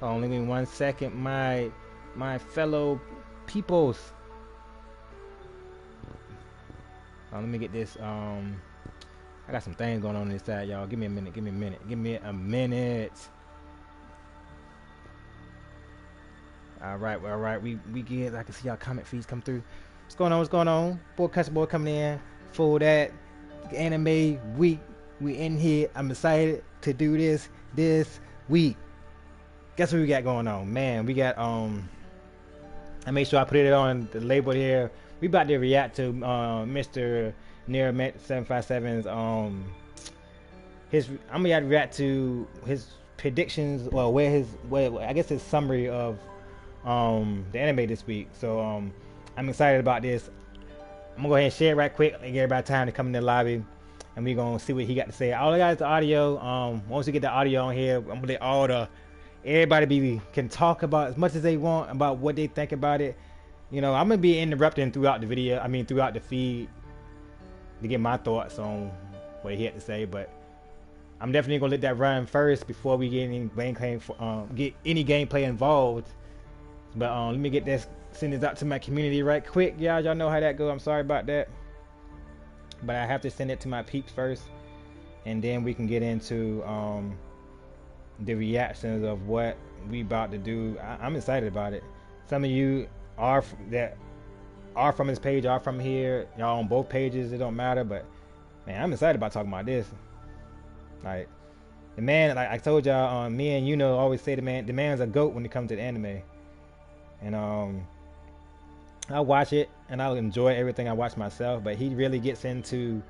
Only me 1 second, my fellow peoples. Let me get this. I got some things going on this side, y'all. Give me a minute. Give me a minute. Give me a minute. All right. All right. We get. I can see y'all comment feeds come through. What's going on? What's going on? Boy, Countryboi coming in for that anime week. We in here. I'm excited to do this week. Guess what we got going on, man? We got I made sure I put it on the label here. We about to react to Mr. NERO MEGAMANS 757's his. I'm gonna react to his predictions, well, where I guess his summary of the anime this week. So I'm excited about this. I'm gonna go ahead and share it right quick and get everybody time to come in the lobby, and we gonna see what he got to say. All I got is the audio. Once we get the audio on here, I'm gonna let everybody can talk about as much as they want about what they think about it. You know, I'm gonna be interrupting throughout the video. I mean, throughout the feed to get my thoughts on what he had to say. But I'm definitely gonna let that run first before we get any gameplay involved. But let me get this, send this out to my community right quick. Y'all know how that go. I'm sorry about that, but I have to send it to my peeps first, and then we can get into the reactions of what we about to do. I'm excited about it. Some of you are from his page, are from here. Y'all on both pages, it don't matter. But man, I'm excited about talking about this. Like the man, like I told y'all, me and always say the man's a goat when it comes to the anime. And I watch it and I'll enjoy everything I watch myself. But he really gets into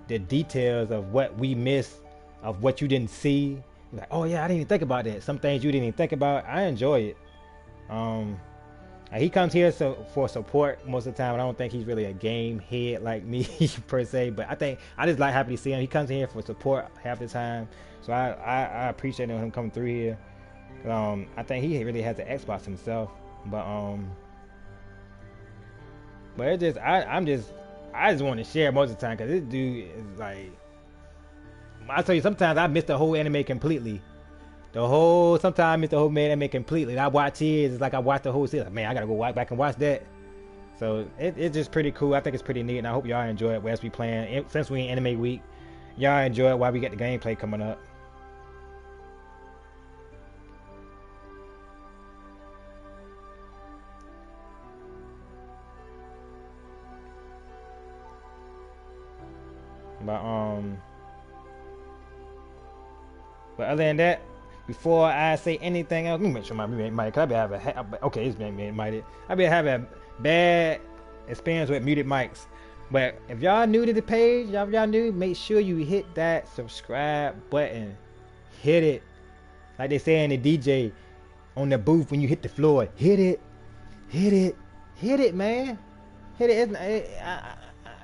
the details of what we miss, of what you didn't see. Like, oh yeah, I didn't even think about that. Some things you didn't even think about. I enjoy it. He comes here for support most of the time. I don't think he's really a game head like me per se, but I just like happy to see him. He comes in here for support half the time, so I appreciate him coming through here. I think he really has the Xbox himself, but it just I just want to share most of the time because this dude is like. I tell you, sometimes I miss the whole anime completely. Sometimes I miss the whole anime completely. I watch his, it's like I watch the whole series. Like, man, I gotta go back and watch that. So it's just pretty cool. I think it's pretty neat, and I hope y'all enjoy it as we playing. Since we in anime week, y'all enjoy it while we get the gameplay coming up. But other than that, before I say anything else, let me make sure my mic. I be having okay, it's been muted. I be having bad experience with muted mics. But if y'all new to the page, y'all new, make sure you hit that subscribe button. Hit it, like they say in the DJ on the booth when you hit the floor. Hit it, hit it, hit it, man. Hit it.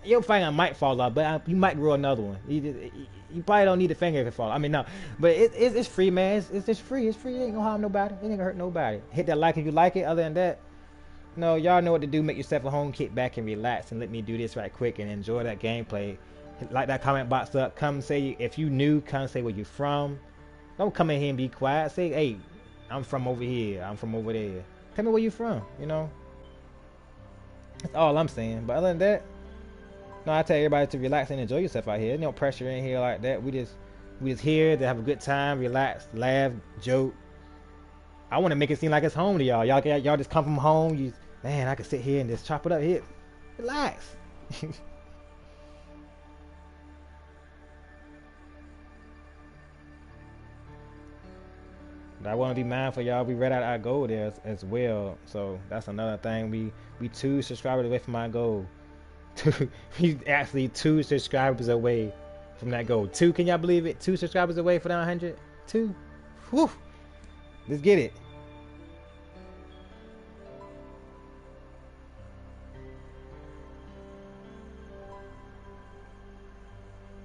Your finger might fall off, but you might grow another one. You probably don't need a finger if it falls. I mean, no, but it's free, man. It's just free. It's free. It ain't gonna harm nobody. It ain't gonna hurt nobody. Hit that like if you like it. Other than that, no, y'all know what to do. Make yourself at home, kick back and relax, and let me do this right quick and enjoy that gameplay. Like that comment box up. Come say if you new. Come say where you from. Don't come in here and be quiet. Say, hey, I'm from over here. I'm from over there. Tell me where you from. That's all I'm saying. But other than that. No, I tell everybody to relax and enjoy yourself out here. There's no pressure in here like that. We just here to have a good time, relax, laugh, joke. I want to make it seem like it's home to y'all. Y'all just come from home. Man, I can sit here and just chop it up here. Relax. But I want to be mindful, y'all. We read out our goal there as well. So that's another thing. We 2 subscribers away from our goal. He's actually 2 subscribers away from that goal. 2, can y'all believe it? 2 subscribers away for that 100. 2. Whew. Let's get it.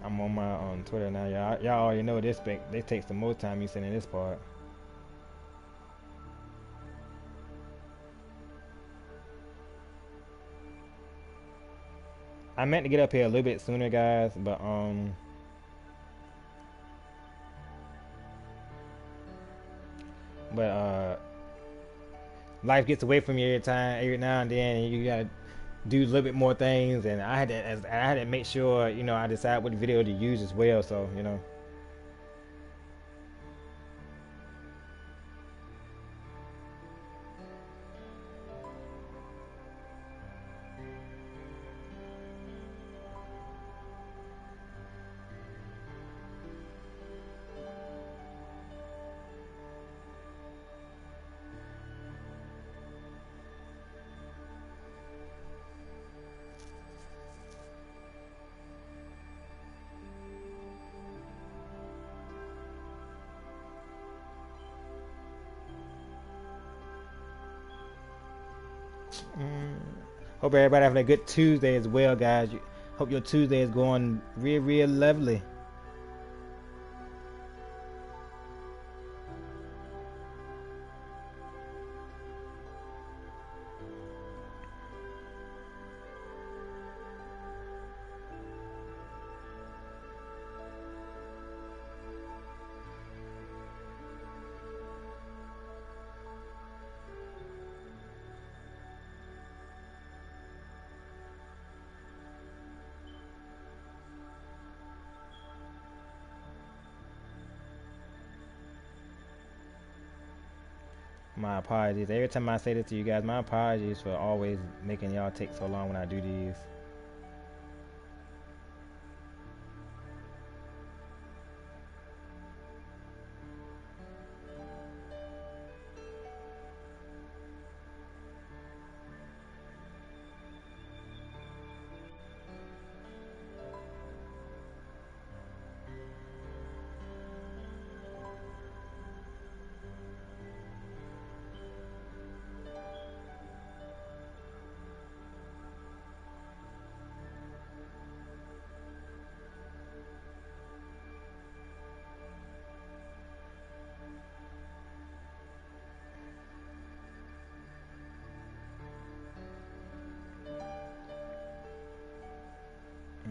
I'm on my Twitter now, y'all. Y'all already know this. They takes the most time you sending this part. I meant to get up here a little bit sooner, guys, but But life gets away from you every now and then, and you gotta do a little bit more things. And I had to make sure, you know, I decide what video to use as well. So, you know. Hope everybody having a good Tuesday as well, guys. Hope your Tuesday is going real lovely. My apologies. Every time I say this to you guys, my apologies for always making y'all take so long when I do these.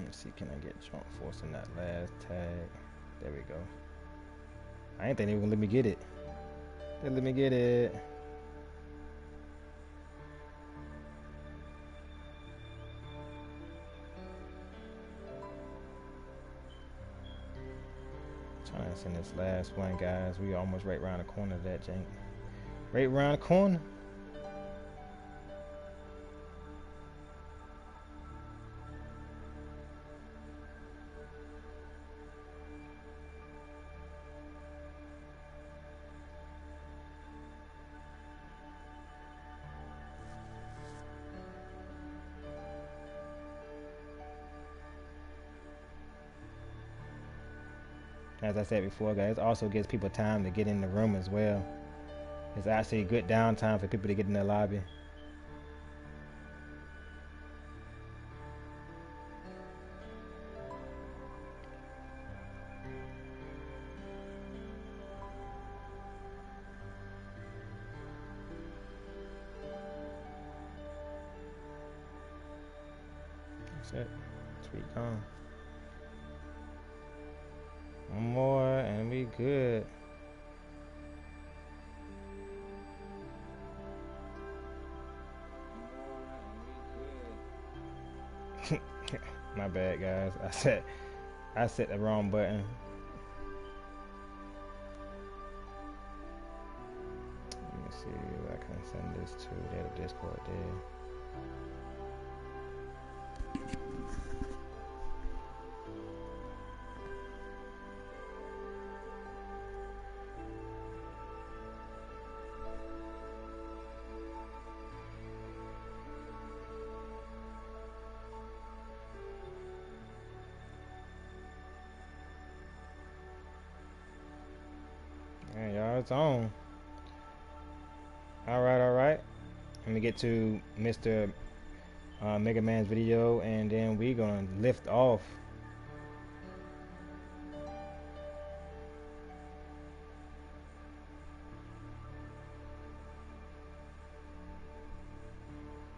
Let's see, can I get jump force in that last tag? There we go. I ain't think they were gonna let me get it. They let me get it. Trying to send this last one, guys. We almost right around the corner of that jank. Right around the corner. As I said before, guys, it also gives people time to get in the room as well. It's actually a good downtime for people to get in the lobby. That's it. Sweet gone. One more and we good. My bad, guys. I set the wrong button. Let me see if I can send this to that Discord there. And y'all, it's on. Alright. Let me get to Mr. Mega Man's video, and then we gonna lift off.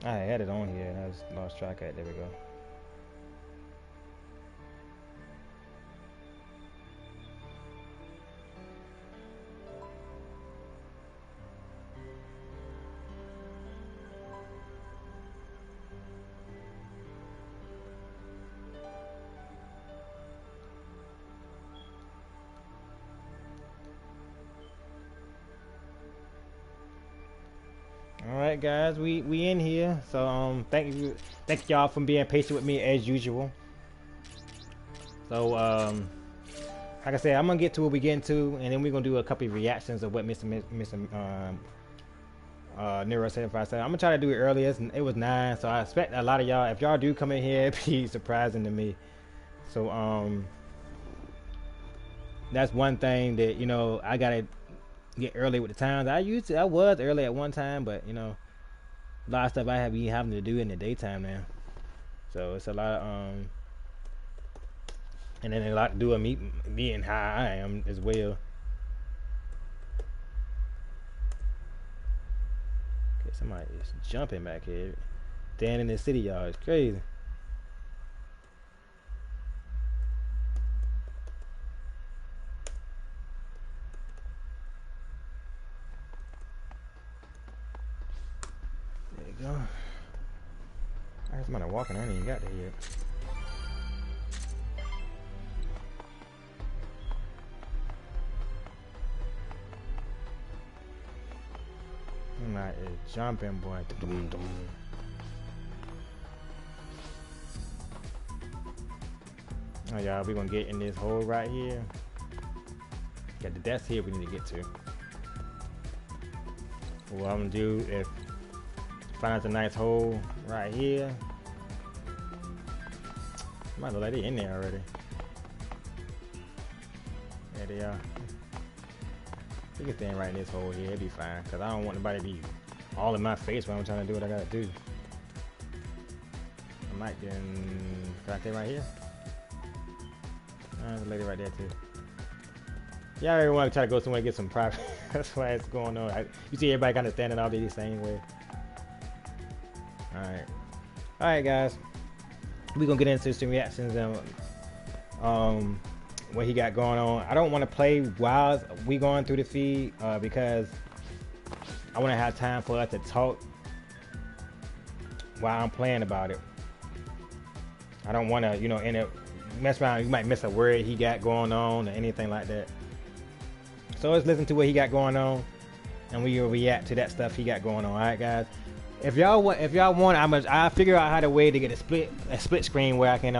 I had it on here and I just lost track of it. There we go. All right, guys, we in here. So thank y'all for being patient with me as usual. So like I said, I'm gonna get to what we get into, and then we're gonna do a couple of reactions of what Mr. Nero said. If I said I'm gonna try to do it earlier, it was 9, so I expect a lot of y'all. If y'all do come in here, be surprising to me. So that's one thing that I gotta get early with the times. I was early at one time, but a lot of stuff I be having to do in the daytime now. So it's a lot of and then a lot to do with me and how I am as well. Okay, somebody is jumping back here. Staying in the city, y'all. It's crazy. There you go. I heard somebody walking. I ain't even got there yet. Somebody is jumping, boy. Dum, dum. Oh, y'all, we gonna get in this hole right here. Got the desk here we need to get to. What I'm gonna do is find us a nice hole right here. Might look like they in there already. There they are. We can stand right in this hole here, it'll be fine. Cause I don't want nobody to be all in my face when I'm trying to do what I gotta do. I might then, can I stay right here? There's a lady right there too. Yeah, I want to try to go somewhere and get some private. That's why it's going on. You see everybody kind of standing all the same way. Alright guys. We're gonna get into some reactions and what he got going on. I don't want to play while we going through the feed because I want to have time for us to talk while I'm playing about it. I don't want to, end up mess around. You might miss a word he got going on or anything like that. So let's listen to what he got going on, and we will react to that stuff he got going on. All right, guys. If y'all want, I'll figure out how to way to get a split screen where I can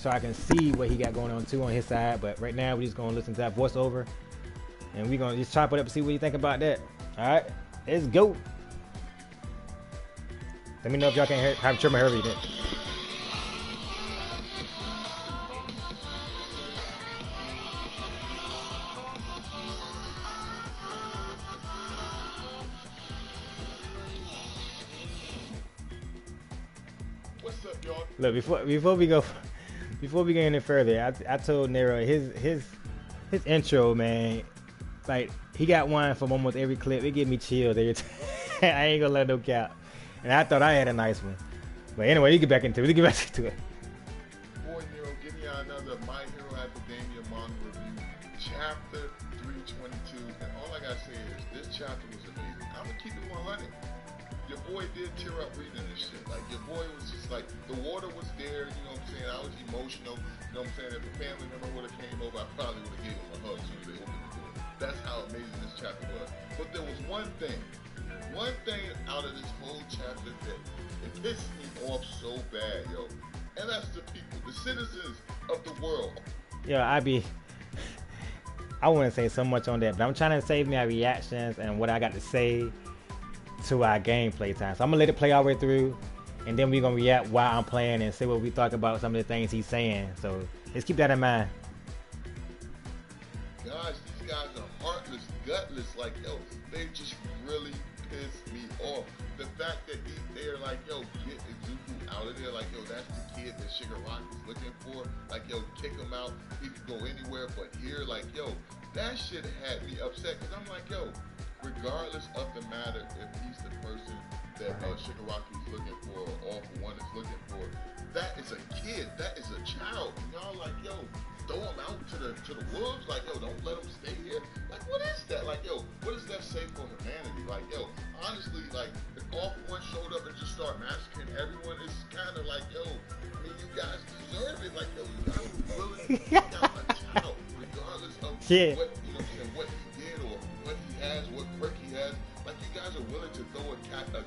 so I can see what he got going on too on his side. But right now we're just gonna listen to that voiceover, and we're gonna just chop it up and see what you think about that. All right, let's go. Let me know if y'all can have trim my Herbie. Look, before we go any further, I told Nero his intro, man, like he got one from almost every clip. It gave me chills every time. I ain't gonna let no cap. And I thought I had a nice one. But anyway, you get back into it. Boy, Nero, give me another My Hero Academia manga review, chapter 322. And all I gotta say is this chapter was amazing. I'm gonna keep it 100. Your boy did tear up reading this shit. Like, your boy was just like, the water was there, you know what I'm saying? I was emotional, you know what I'm saying? If a family member would have came over, I probably would have gave him a hug as soon as they opened the door. That's how amazing this chapter was. But there was one thing out of this whole chapter that it pissed me off so bad, yo. And that's the people, the citizens of the world. Yeah, I wouldn't say so much on that, but I'm trying to save my reactions and what I got to say to our gameplay time. So I'm gonna let it play all the way through, and then we're gonna react while I'm playing and see what we thought about some of the things he's saying. So let's keep that in mind. Gosh, these guys are heartless, gutless. Like, yo, they just really pissed me off. The fact that they're like, yo, get Izuku out of there. Like, yo, that's the kid that Shigaraki's looking for. Like, yo, kick him out. He could go anywhere but here. Like, yo, that shit had me upset because I'm like, yo, regardless of the matter, if he's the person that Shigaraki's looking for, or All For One is looking for, that is a kid, that is a child. And y'all like, yo, throw him out to the wolves. Like, yo, don't let him stay here. Like, what is that? Like, yo, what does that say for humanity? Like, yo, honestly, like, if All For One showed up and just start massacring everyone, it's kind of like, yo, I mean, you guys deserve it. Like, yo, you guys are willing to take out a child, regardless of what, you know, what he did or what he has, what quirk he has. Like, you guys are you're willing to throw a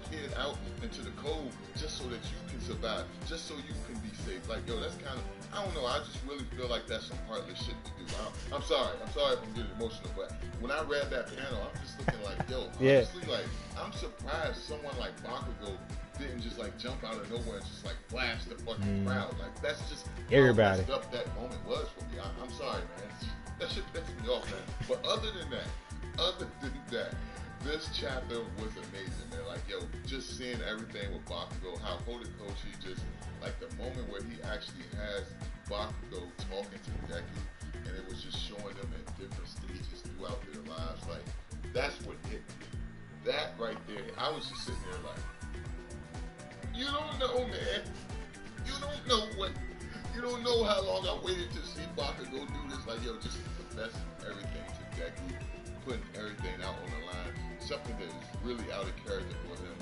kid out into the cold just so that you can survive, just so you can be safe. Like, yo, that's kind of, I don't know, I just really feel like that's some heartless shit to do. I'm sorry if I'm getting emotional, but when I read that panel, I'm just looking like, yo, honestly, like, I'm surprised someone like Bakugo didn't just like jump out of nowhere and just like blast the fucking crowd. Like, that's just everybody. How messed up that moment was for me. I'm sorry, man. That shit pissed me off, man. But other than that, this chapter was amazing, man. Like, yo, just seeing everything with Bakugo, how Horikoshi just, like, the moment where he actually has Bakugo talking to Deku, and it was just showing them at different stages throughout their lives. Like, that's what hit me. That right there, I was just sitting there like, you don't know, man. You don't know what. You don't know how long I waited to see Bakugo do this. Like, yo, just confessing everything to Deku, putting everything out on the line. Something that is really out of character for him.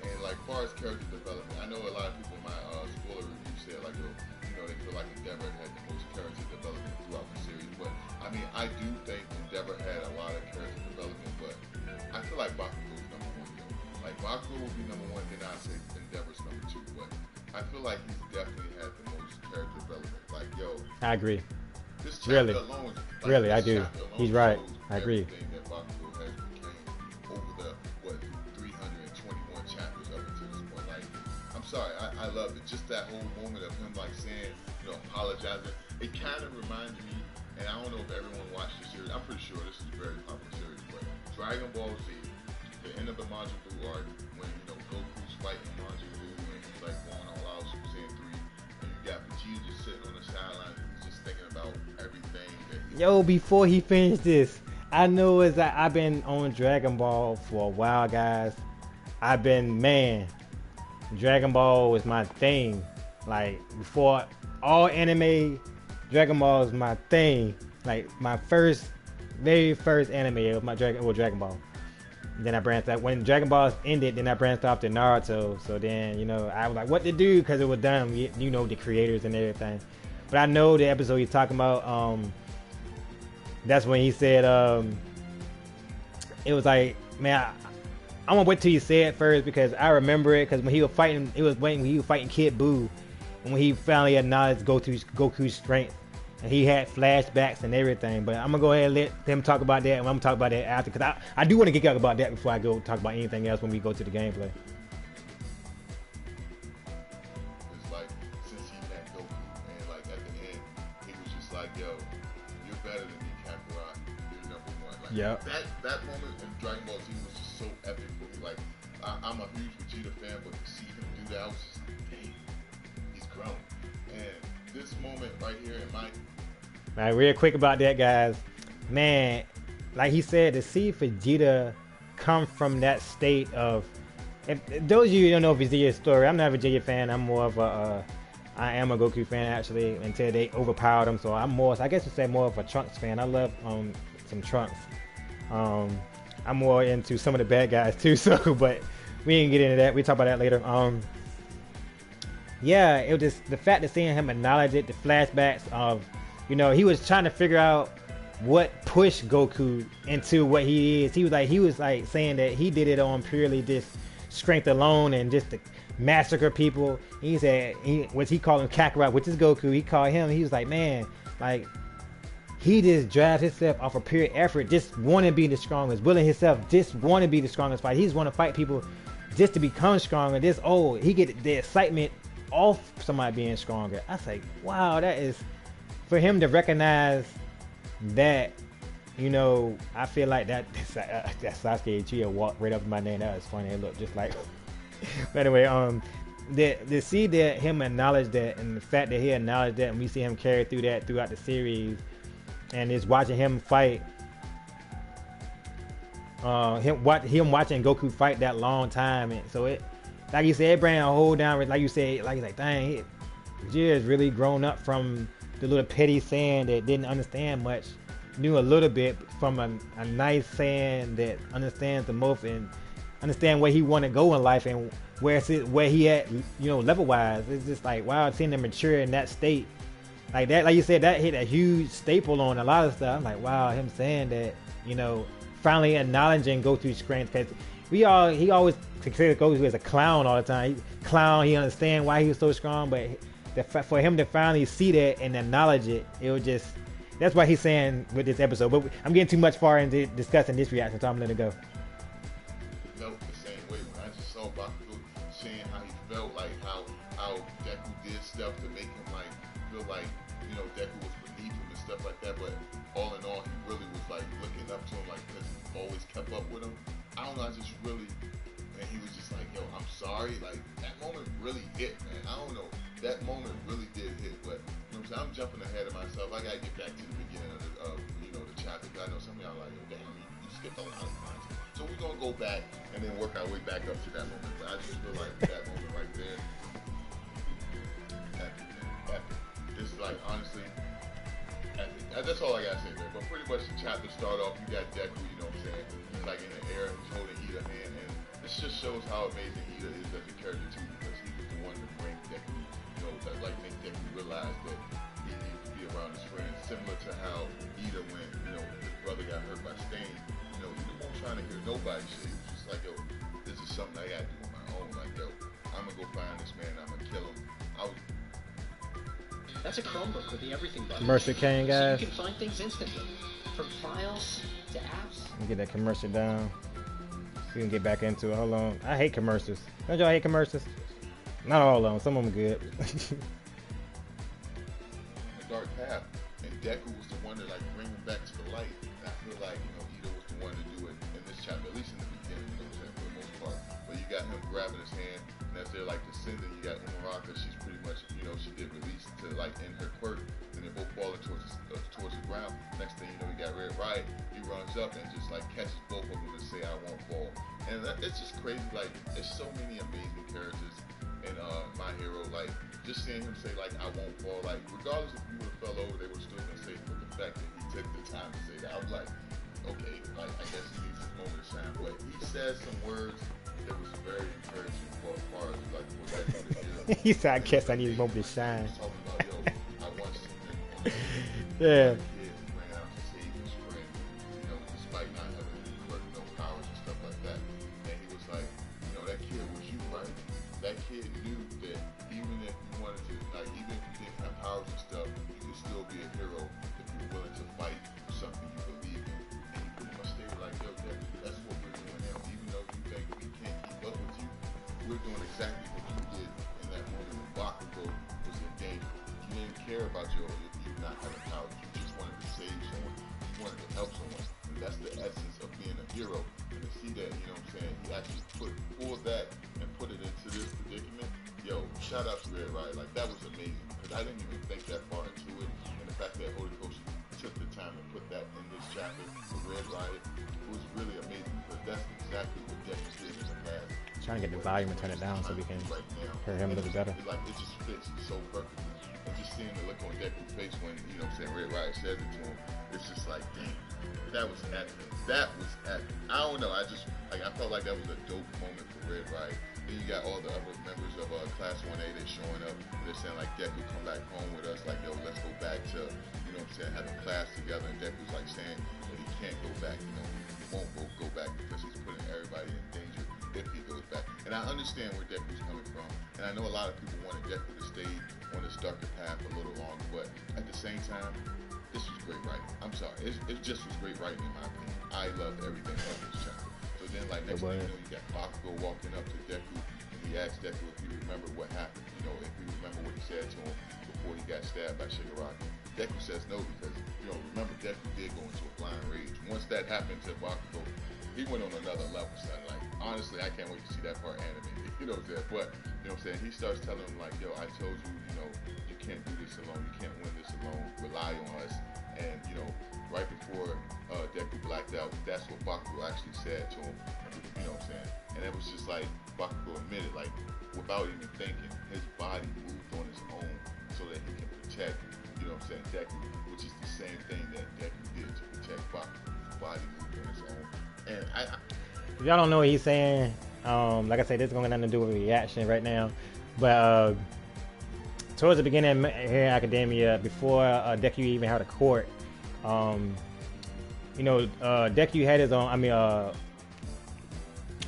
And like, far as character development, I know a lot of people in my spoiler review said like, yo, you know, they feel like Endeavor had the most character development throughout the series. But I mean, I do think Endeavor had a lot of character development, but I feel like Bakugo's number one. Though. Like, Bakugo will be number one, then I'd say Endeavor's number two. But I feel like he's definitely had the most character development. Like, yo, I agree. This chapter alone, like, I do. He's right. I agree. That Bakugo has became over the 321 chapters up until this point. Like, I'm sorry, I loved it. Just that whole moment of him like saying, you know, apologizing. It kind of reminded me, and I don't know if everyone watched the series. I'm pretty sure this is a very popular series, but Dragon Ball Z, the end of the Majin Buu arc, when, you know, Goku's fighting Majin Buu and he's like going all out Super Saiyan 3, and you got Vegeta just sitting on the sidelines and he's just thinking about everything that Yo, before he finished this, I know is that I've been on Dragon Ball for a while, guys. Dragon Ball was my thing. Like, before all anime, Dragon Ball was my thing. Like, my very first anime was Dragon Ball. Then I branched out. When Dragon Ball ended, then I branched off to Naruto. So then, you know, I was like, what to do? Because it was done. You know, the creators and everything. But I know the episode he's talking about, that's when he said, it was like, man, I'm gonna wait till you say it first because I remember it. Because when he was fighting, when he was fighting Kid Buu, and when he finally acknowledged Goku's strength, and he had flashbacks and everything. But I'm gonna go ahead and let them talk about that, and I'm gonna talk about that after. Because I do want to get out about that before I go talk about anything else when we go to the gameplay. It's like, since he met Goku, and like at the end, he was just like, yo, you're better than me, Kakarot. You're number one. Like, yeah. That moment in Dragon Ball Z was just so epic for me. Like, I'm a huge Vegeta fan, but to see him do that, I was just like, dang, he's grown. And this moment right here in my... All right, real quick about that, guys. Man, like he said, to see Vegeta come from that state of... If those of you who don't know Vegeta's story, I'm not a Vegeta fan. I'm more of I am a Goku fan, actually, until they overpowered him. So I'm more, I guess you say more of a Trunks fan. I love some Trunks. I'm more into some of the bad guys too, so, but we didn't get into that. We talk about that later. Yeah, it was just the fact of seeing him acknowledge it, the flashbacks of, you know, he was trying to figure out what pushed Goku into what he is. He was like saying that he did it on purely just strength alone and just to massacre people. He said he called him Kakarot, which is Goku. He called him. He was like, man, like he just drives himself off of pure effort, just want to be the strongest, willing himself, just want to be the strongest fight. He just want to fight people just to become stronger. This he get the excitement off somebody being stronger. I was like, wow, that is for him to recognize that. You know, I feel like that Sasuke Uchiha walked right up to my name. That was funny. It looked just like. But anyway, to see that him acknowledge that, and the fact that he acknowledged that, and we see him carry through that throughout the series, and just watching him fight, him watching Goku fight that long time, and so it, like you said, it bring a whole down. Like you said, like dang, Vegeta has really grown up from the little petty Saiyan that didn't understand much. Knew a little bit from a nice Saiyan that understands the most and understand where he want to go in life and where he at, you know, level wise. It's just like, wow, seeing him mature in that state like that, like you said, that hit a huge staple on a lot of stuff. I'm like, wow, him saying that, you know, finally acknowledging Goku's strength, because he always considered Goku as a clown all the time. He understand why he was so strong, but for him to finally see that and acknowledge it, it was just, that's why he's saying with this episode. But I'm getting too much far into discussing this reaction, so I'm gonna let it go. Felt the same way when I just saw Bakugo saying how he felt, like how Deku did stuff to make him like feel like, you know, Deku was beneath him and stuff like that. But all in all, he really was like looking up to him, like, because he always kept up with him. I don't know, I just really, and he was just like, yo, I'm sorry. Like, that moment really hit, man. I don't know, that moment really did hit. But you know what I'm saying, I'm jumping ahead of myself. I gotta get back to the beginning of you know, the chapter. I know some of y'all are like, yo, damn, you skipped a lot of times. So we're gonna go back and then work our way back up to that moment. But I just feel like that moment right there, epic, man, epic. This is like, honestly, epic. That's all I gotta say, man. But pretty much the chapter start off, you got Deku, you know what I'm saying? He's like in the air, he's holding Ida's hand, and this just shows how amazing Ida is as a character too, because he was the one to bring Deku, you know, that like make Deku realize that he needs to be around his friends. Similar to how Ida, when, you know, his brother got hurt by Stain, you know, Ida wasn't trying to hear nobody say. He was just like, yo, this is something I gotta do on my own. Like, yo, I'm gonna go find this man, I'm gonna kill him. That's a Chromebook with the everything button. Commercial came, guys. So you can find things instantly, from files to apps. Let me get that commercial down. We can get back into it. Hold on. I hate commercials. Don't y'all hate commercials? Not all of them. Some of them good. The dark path, and Deku was the one to like bring him back to the light. And I feel like, you know, Ida was the one to do it in this chapter, at least in the beginning, you know what I'm saying, for the most part. But you got him grabbing his hand, and as they're like descending, you got Imaraka. She's pretty much, you know, she get released to like end her quirk, and they're both falling towards the ground. Next thing you know, you got Red Riot. He runs up and just like catches both of them and say, "I won't fall." And it's just crazy. Like, there's so many amazing characters in My Hero. Like, just seeing him say like, "I won't fall." Like, regardless if you would have fell over, they were still gonna say. But the fact that he took the time to say that, I was like, okay, like, I guess he needs his moment to shine. But he said some words that was very encouraging for as far as like what that hero. He said, I guess I need a moment to shine. Talking about, yo, I want something. Yeah. Kid ran out to save his friend, you know, despite not having no powers and stuff like that. And he was like, you know, that kid was you, right? That kid knew that even if you wanted to, like, even if you didn't have powers and stuff, you could still be a hero if you're willing to fight for something you believe in. And he pretty much stated like, yo, that's what we're doing now. Even though you think we can't keep up with you, we're doing exactly what you did in that moment when Bakugo was in danger. You didn't care about you not having powers. You just wanted to save someone. You wanted to help someone. And that's the essence of being a hero. And to see that, you know what I'm saying, he actually pulled that and put it into this predicament. Yo, shout out to Red Riot. Like, that was amazing. Because I didn't even think that far into it. And the fact that Horikoshi took the time to put that in this chapter for Red Riot was really amazing. Because that's exactly what Deku did in the past. Trying to get the volume and turn it down so we can hear him a little better. Like, it just fits so perfectly. And just seeing the look on Deku's face when, you know what I'm saying, Red Riot says it to him, it's just like, damn, that was epic. That was epic. I don't know, I felt like that was a dope moment for Red Riot. Then you got all the other members of Class 1A, they're showing up, they're saying like, Deku, come back home with us, like, yo, let's go back to, you know what I'm saying, having class together. And Deku's like saying that he can't go back, you know, he won't go back because he's putting everybody in danger if he goes back. And I understand where Deku's coming from, and I know a lot of people wanted Deku to stay on this darker path a little longer, but at the same time, this was great writing. I'm sorry, it just was great writing in my opinion. I loved everything about this chapter. So then, like, next thing you know, you got Bakugo walking up to Deku, and he asked Deku if he remembered what happened, you know, if he remembered what he said to him before he got stabbed by Shigaraki. Deku says no because, you know, remember, Deku did go into a blind rage. Once that happened to Bakugo, he went on another level, son. Like, honestly, I can't wait to see that part animated. You know what I'm saying? But, you know what I'm saying? He starts telling him, like, yo, I told you, you know, you can't do this alone. You can't win this alone. Rely on us. And, you know, right before Deku blacked out, that's what Bakugo actually said to him. You know what I'm saying? And it was just like, Bakugo admitted, like, without even thinking, his body moved on his own so that he can protect, you know what I'm saying, Deku, which is the same thing that Deku did to protect Bakugo. His body moved on his own. And if y'all don't know what he's saying, like I said, this is going to have nothing to do with reaction right now. But towards the beginning here in Academia, before Deku even had a court, you know, Deku had his own. I mean,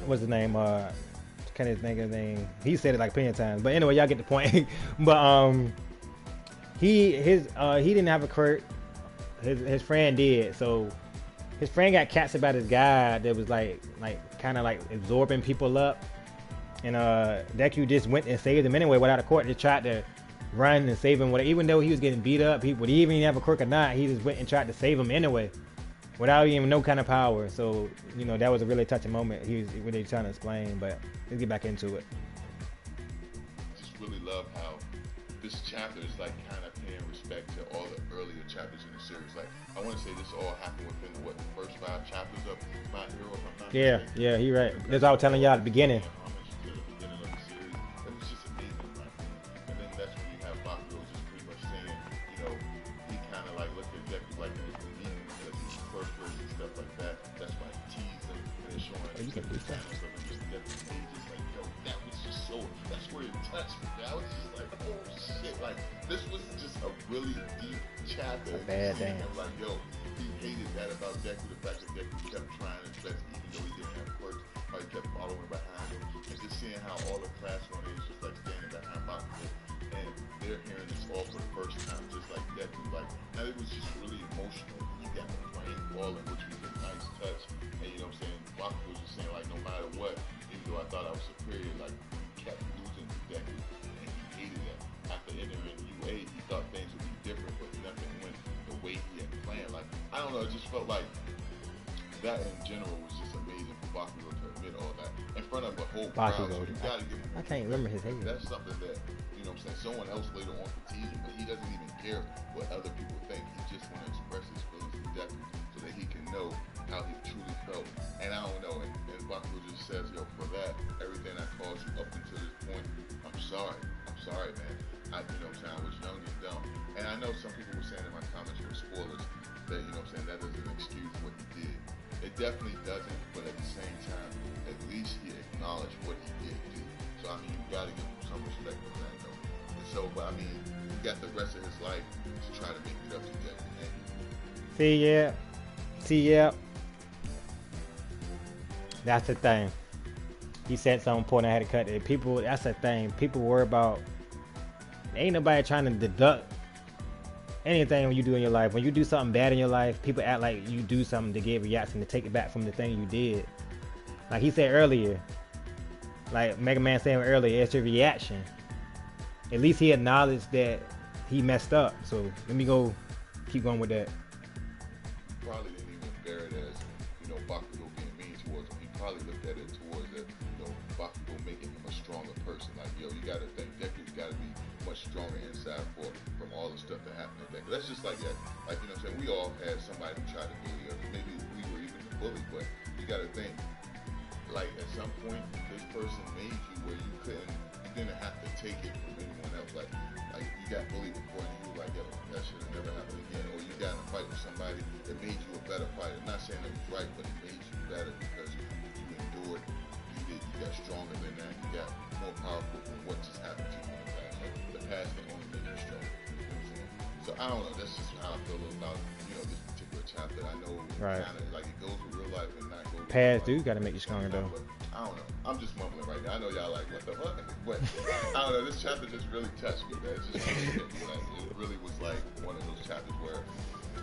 what's his name? Kind of think of his name. He said it like plenty of times. But anyway, y'all get the point. But he didn't have a quirk. His friend did. So his friend got cats about his guy that was like kind of like absorbing people up. And Deku just went and saved him anyway without a quirk. Just tried to run and save him. Even though he was getting beat up, would he even have a quirk or not? He just went and tried to save him anyway, without even no kind of power. So you know that was a really touching moment. He was really trying to explain, but let's get back into it. Just really love how this chapter is like kind of paying respect to all the earlier chapters in the series. Like I want to say this all happened within the first 5 chapters of My Hero. If I'm not mistaken. Yeah, he right. That's what I was telling y'all at the beginning. To the beginning of the series, it was just amazing, right? And then that's when you have Bakugo just pretty much saying, you know, he kind of like looked at Deku like he was mean because he was first and stuff like that. That's why he teased him and it's showing You can do that. stuff and just Deku pages like, yo, that was just so. That's where it touched me. I was just like, oh shit, like this was just a really deep chapter. A bad damn. Like, yo, he hated that about Deku, the fact that Deku kept trying his best even though he didn't have quirks. How he kept following behind him, and just seeing how all the class one is just like standing behind Bakugo, and they're hearing this all for the first time, just like Deku. Like, now it was just really emotional. He got the brain falling, which was a nice touch. And you know what I'm saying? Bakugo was just saying like, no matter what, even though I thought I was superior, like he kept losing to Deku, and he hated that. After entering UA, he thought things would be different, but nothing went the way he had planned. Like, I don't know, it just felt like that in general was just amazing for Bakugo to admit all that in front of the whole crowd. So you gotta give him. I can't remember his name. That's something that, you know what I'm saying, someone else later on could tease him, but he doesn't even care what other people think. He just want to express his feelings to Deku so that he can know how he truly felt. And I don't know, and Bakugo just says, yo, for that, everything I caused you up until this point, I'm sorry, man. You know what I'm saying, I was young and dumb. And I know some people were saying in my comments for spoilers that, you know what I'm saying, that doesn't excuse what he did. It definitely doesn't, but at the same time, at least he acknowledged what he did do. So I mean, you gotta give him some respect for that, though. And so, but I mean, he got the rest of his life to try to make it up to Deku. See, yeah. That's the thing. He said something important. I had to cut it. People, that's the thing. People worry about. Ain't nobody trying to deduct anything when you do in your life. When you do something bad in your life, people act like you do something to give a reaction to take it back from the thing you did. Like he said earlier, like Mega Man said earlier, it's your reaction. At least he acknowledged that he messed up. So let me keep going with that. Probably didn't even bear it as, you know, Bakugo being mean towards him. He probably looked at it towards that, you know, Bakugo making him a stronger person. Like, yo, you gotta think Deku's gotta be much stronger inside from all the stuff that happened to Deku. That's just like that. Like, you know what I'm saying? We all had somebody who tried to bully us. Maybe we were even the bully, but you gotta think, like, at some point, this person made you where you didn't have to take it from anyone else. Like you got bullied before and you were like, yo, that should have never happened again. Or you got in a fight with somebody that made you a better fighter. I'm not saying it was right, but it made you better because you endured, you got stronger than that, you got more powerful from what just happened to you in the past. Like, the past can only make you stronger. You know what I'm saying? So I don't know, that's just how I feel about, you know, this particular chapter. I know Right. kind of like it goes with real life and not go with Past real do life. gotta make you stronger though. But I don't know. I'm just mumbling right now. I know y'all like, what the fuck? But I don't know. This chapter just really touched me, man. It just really hit me. Like, it really was like one of those chapters where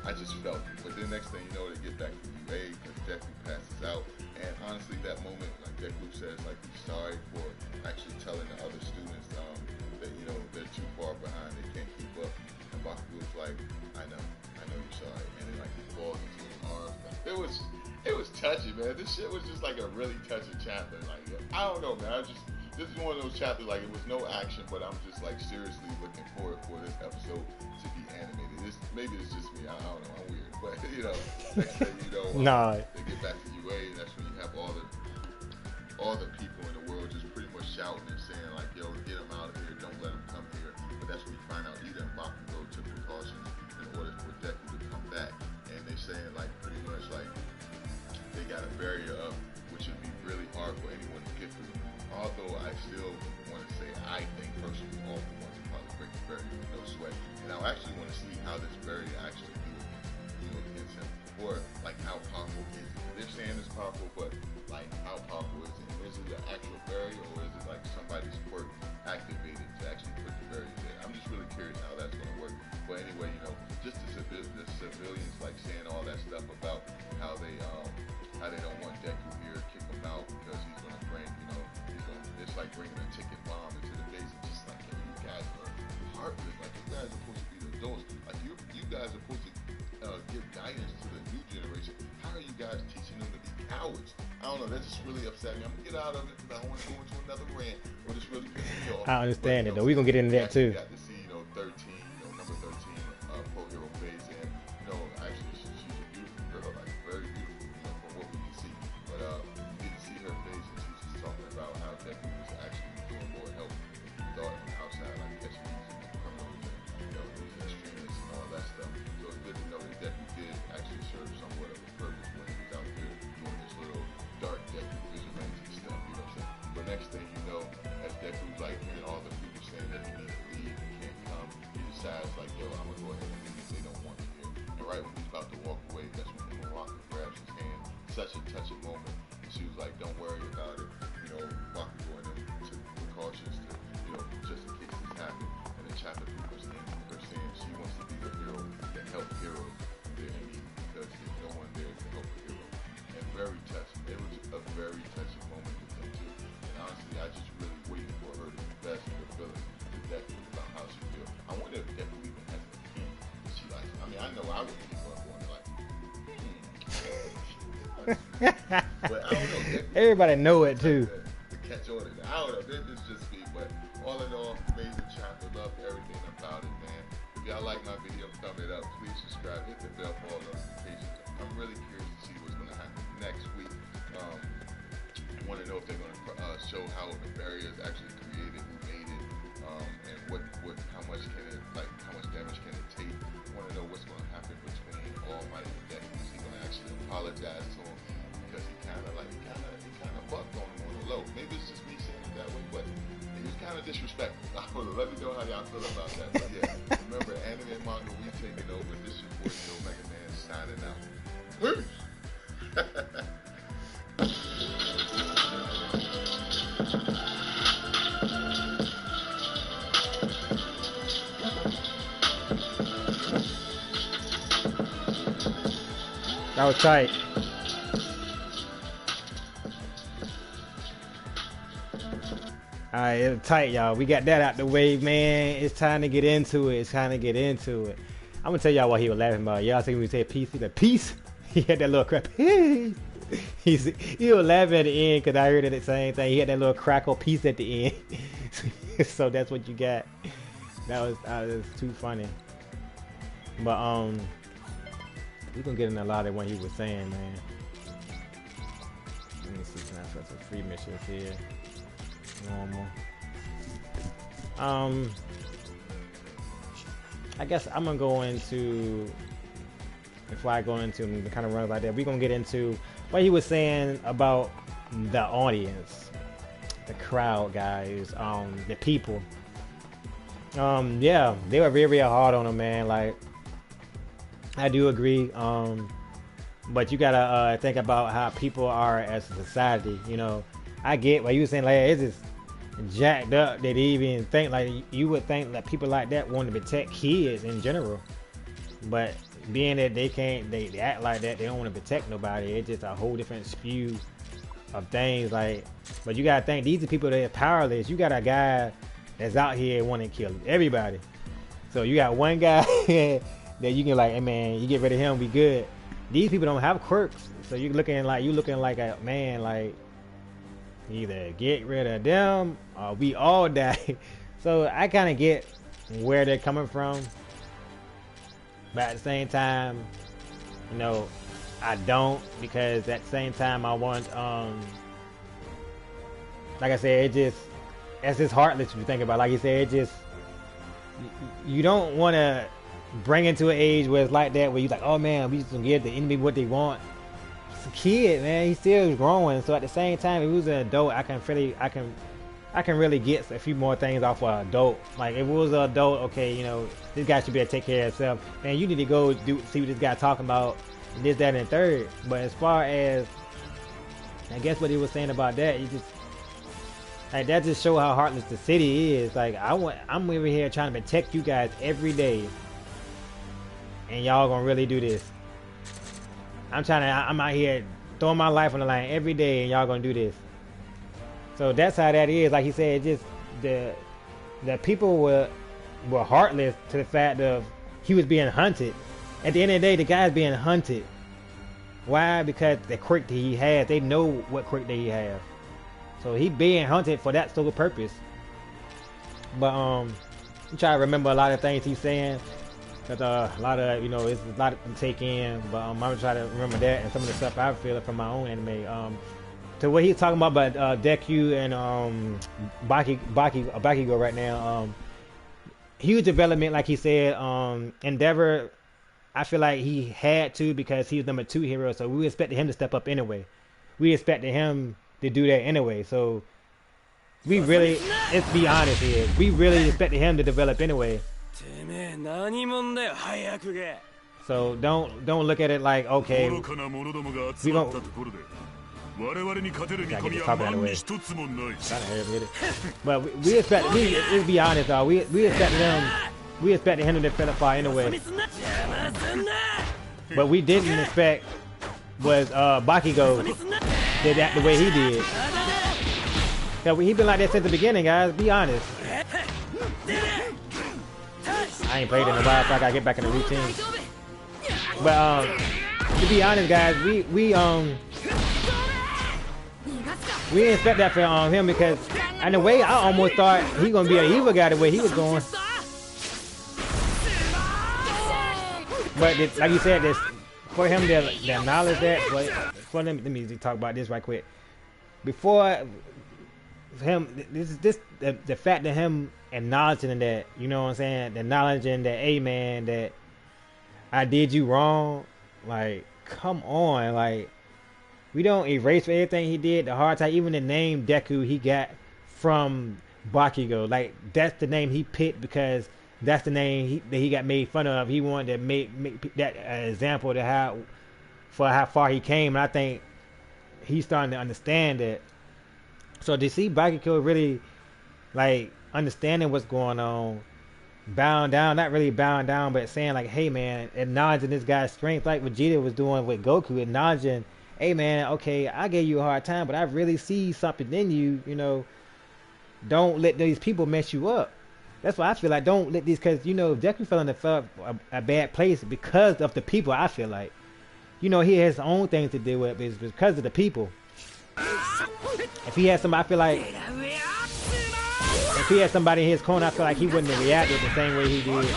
I just felt it. But then next thing you know, they get back to UA because Deku passes out. And honestly, that moment, like Deku says, like he's sorry for actually telling the other students that, you know, they're too far behind. They can't keep up. And Bakugo's like, I know you're sorry. And then like he falls into his arms. It was touching, man. This shit was just like a really touching chapter. Like, I don't know, man. This is one of those chapters, like, it was no action, but I'm just, like, seriously looking forward for this episode to be animated. Maybe it's just me. I don't know. I'm weird. But, you know, next thing you know, they get back to UA, and that's when you have all the people in the world just pretty much shouting and saying, like, yo, get them out of here. Don't let them come here. But that's when you find out Ida and Bakugo took precautions in order for Deku to come back. And they're saying, like, pretty much, like, they got a barrier up, which would be really hard for anyone to get through. Although I still want to say, I think personally, all the ones will probably break the barrier with no sweat. And I actually want to see how this barrier actually do against him. or like how powerful is it? They're saying it's powerful, but like how powerful is it? Is it an actual barrier, or is it like somebody's quirk activated to actually put the barrier there? I'm just really curious how that's going to work. But anyway, you know, just the civilians like saying all that stuff about how they don't want Deku here, kick him out because he's going to bring, you know, it's like bringing a ticket bomb into the base. It's just like, yo, you guys are heartless. Like, you guys are supposed to be the adults. Like, you guys are supposed to give guidance to the new generation. How are you guys teaching them to be cowards? I don't know. That just really upset me. I'm gonna get out of it because I don't want to go into another rant. But it's really pissing me off. I understand it though. We're gonna get into that too. Got to see, you know, 13, you know, number 13, Pro Hero phase, and you know, actually she's a beautiful girl, like very beautiful, you know, from what we can see. But didn't see her face, and she's just talking about how Deku was actually doing more help than he thought on the outside, like catching these criminals and, you know, these extremists and all that stuff. So it's good to know that Deku did actually serve somewhat of a purpose when he was out there doing this little dark Deku vigilante stuff, you know what I'm saying? But next thing you know, as Deku's like hearing all the people saying that he needs to leave, he can't come, he decides like, yo, I'm gonna go ahead and leave. They don't want me here. And right when he's about to walk away, that's when Murata grabs his hand. Such a touching moment. And she was like, don't worry about it. You know, Bakugo and them took precautions to, you know, just in case this happened. And the chapter was her saying she wants to be the hero that helped heroes there in need because there's no one there to help a hero. And very touching. It was a very touching moment with them too. And honestly, I just really waited for her to confess her feelings to Deku about how she feels. I wonder if Deku even has an opinion. She like, I mean, I know I would keep her going like, but I don't know. Deku, Everybody know it too. to catch on to that. I don't know. This is just me, but all in all, amazing chapter. Loved everything about it, man. If y'all like my video coming up, please subscribe, hit the bell for all notifications. I'm really curious to see what's going to happen next week. I want to know if they're going to show how the barrier is actually created, who made it, and how much damage can it take. I want to know what's going to happen between All Might and Deku. Is he going to actually apologize to him because he kind of bucked on him on the low? Maybe it's just me saying it that way, but he was kind of disrespectful. I don't know. Let me know how y'all feel about that. But yeah, remember, anime and manga, we taking over. This is your boy NERO Megaman's signing out. Peace. That was tight. Alright, it was tight, y'all. We got that out the way, man. It's time to get into it. I'm gonna tell y'all what he was laughing about. Y'all see when we say peace, he said peace. He had that little crap. He was laughing at the end because I heard it the same thing. He had that little crackle piece at the end. So that's what you got. That was too funny. But we're gonna get in a lot of what he was saying, man. Let me see, can I put some free missions here? Normal. I guess I'm gonna go into, before I go into the kind of runs like that, we're gonna get into what he was saying about the audience, the crowd, guys, the people. Yeah, they were very, very hard on him, man. Like, I do agree. But you gotta think about how people are as a society. You know, I get what you were saying. Like, it's just jacked up that they even think like you would think that people like that want to protect kids in general. But being that they can't, they act like that. They don't want to protect nobody. It's just a whole different spew of things. Like, but you gotta think these are people that are powerless. You got a guy that's out here wanting to kill everybody. So you got one guy that you can like, hey man, you get rid of him, we good. These people don't have quirks, so you're looking like a man, like either get rid of them or we all die. So I kind of get where they're coming from, but at the same time, you know, I don't, because at the same time I want, like I said, it's just heartless if you think about it. Like you said, you don't want to bring it to an age where it's like that, where you're like, oh man, we just gonna give the enemy what they want. It's a kid, man. He's still growing. So at the same time, if he was an adult, I can really get a few more things off of an adult. Like, if it was an adult, okay, you know, this guy should be able to take care of himself. Man, you need to go see what this guy talking about this, that, and third. But as far as, I guess what he was saying about that, he just like that just show how heartless the city is. Like I'm over here trying to protect you guys every day, and y'all gonna really do this. I'm out here throwing my life on the line every day, and y'all gonna do this. So that's how that is. Like he said, just the people were heartless to the fact of he was being hunted. At the end of the day, the guy's being hunted. Why? Because the quirk that he has, they know what quirk that he has. So he being hunted for that sole purpose. But I'm trying to remember a lot of things he's saying. Cause a lot of, you know, it's a lot to take in. But I'm gonna try to remember that and some of the stuff I feel from my own anime. To what he's talking about Deku and Bakugo right now. Huge development, like he said. Endeavor, I feel like he had to because he was number 2 hero, so we expected him to step up anyway. We expected him to do that anyway. So we really, let's be honest here, we really expected him to develop anyway. So don't look at it like, okay, we gonna get this topic out of the way. But we expect, let's be honest, though. We expected him to develop far anyway. But we didn't expect was Bakugo did that the way he did. Yeah, he been like that since the beginning, guys. Be honest. I ain't played in a while, so I gotta get back in the routine. But to be honest, guys, we didn't expect that for him because in a way I almost thought he gonna be an evil guy the way he was going. But like you said, this for him to acknowledge that. But for them, let me talk about this right quick. Before him, the fact that him acknowledging that, you know what I'm saying, acknowledging that, hey man, that I did you wrong. Like, come on, like we don't erase everything he did. The hard time, even the name Deku he got from Bakugo, like that's the name he picked because that's the name that he got made fun of. He wanted to make that example to how far he came, and I think he's starting to understand that. So to see Bakugo really like understanding what's going on, bowing down, not really bowing down, but saying like, hey man, acknowledging this guy's strength, like Vegeta was doing with Goku, acknowledging, hey man, okay, I gave you a hard time, but I really see something in you, you know, don't let these people mess you up. That's why I feel like don't let these, because, you know, Deku fell in a bad place because of the people. I feel like, you know, he has his own things to deal with, but it's because of the people. If he had somebody, I feel like, if he had somebody in his corner, I feel like he wouldn't have reacted the same way he did.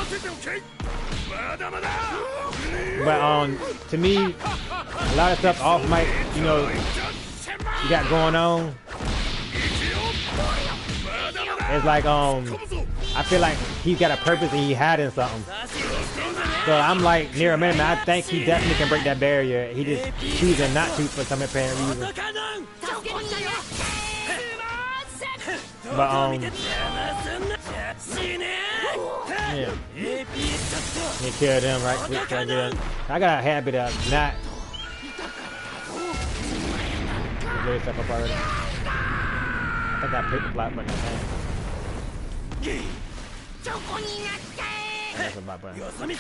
But to me, a lot of stuff off mic, you know, you got going on. It's like I feel like he's got a purpose and he's hiding something. So I'm like NERO Megaman, I think he definitely can break that barrier. He just choosing not to for some apparent reason. But yeah, he killed him right quick. I got a habit of not really stuff up already. I think I picked the block button. That's a block button. Let me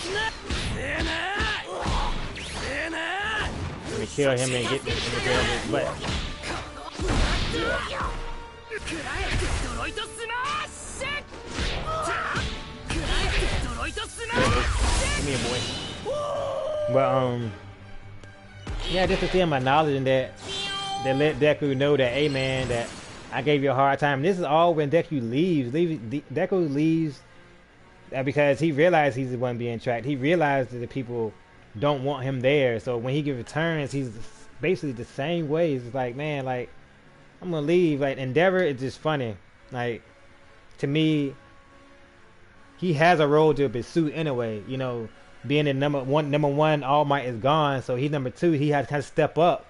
kill him and get his butt. Come here, boy. But yeah, just to see him acknowledging that, they let Deku know that, hey man, that I gave you a hard time. This is all when Deku leaves. Deku leaves because he realized he's the one being tracked. He realized that the people don't want him there. So when he returns, he's basically the same way. It's like, man, like, I'm gonna leave. Like, Endeavor is just funny. Like, to me, he has a role to pursue anyway. You know, being the number one, All Might is gone. So he's number 2. He has to kind of step up.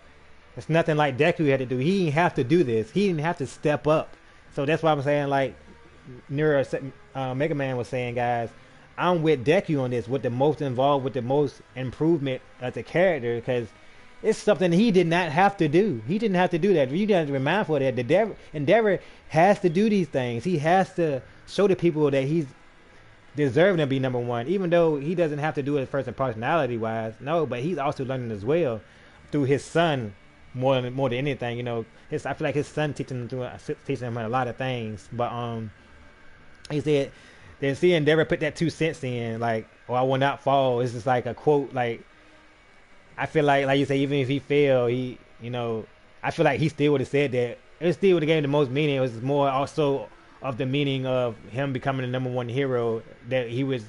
It's nothing like Deku had to do. He didn't have to do this. He didn't have to step up. So that's why I'm saying, like NERO Megaman was saying, guys, I'm with Deku on this, with the most involved, with the most improvement as a character, because it's something he did not have to do. He didn't have to do that. You got to be mindful of that. The Endeavor has to do these things. He has to show the people that he's deserving to be number one, even though he doesn't have to do it first and personality wise. No, but he's also learning as well through his son more than anything. You know, I feel like his son teaching him a lot of things. But he said then see Endeavor put that 2 cents in, like, I will not fall. It's just like a quote. Like, I feel like you say, even if he failed, he, you know, I feel like he still would have said that. It still would have gave the most meaning. It was more also of the meaning of him becoming the number one hero, that he was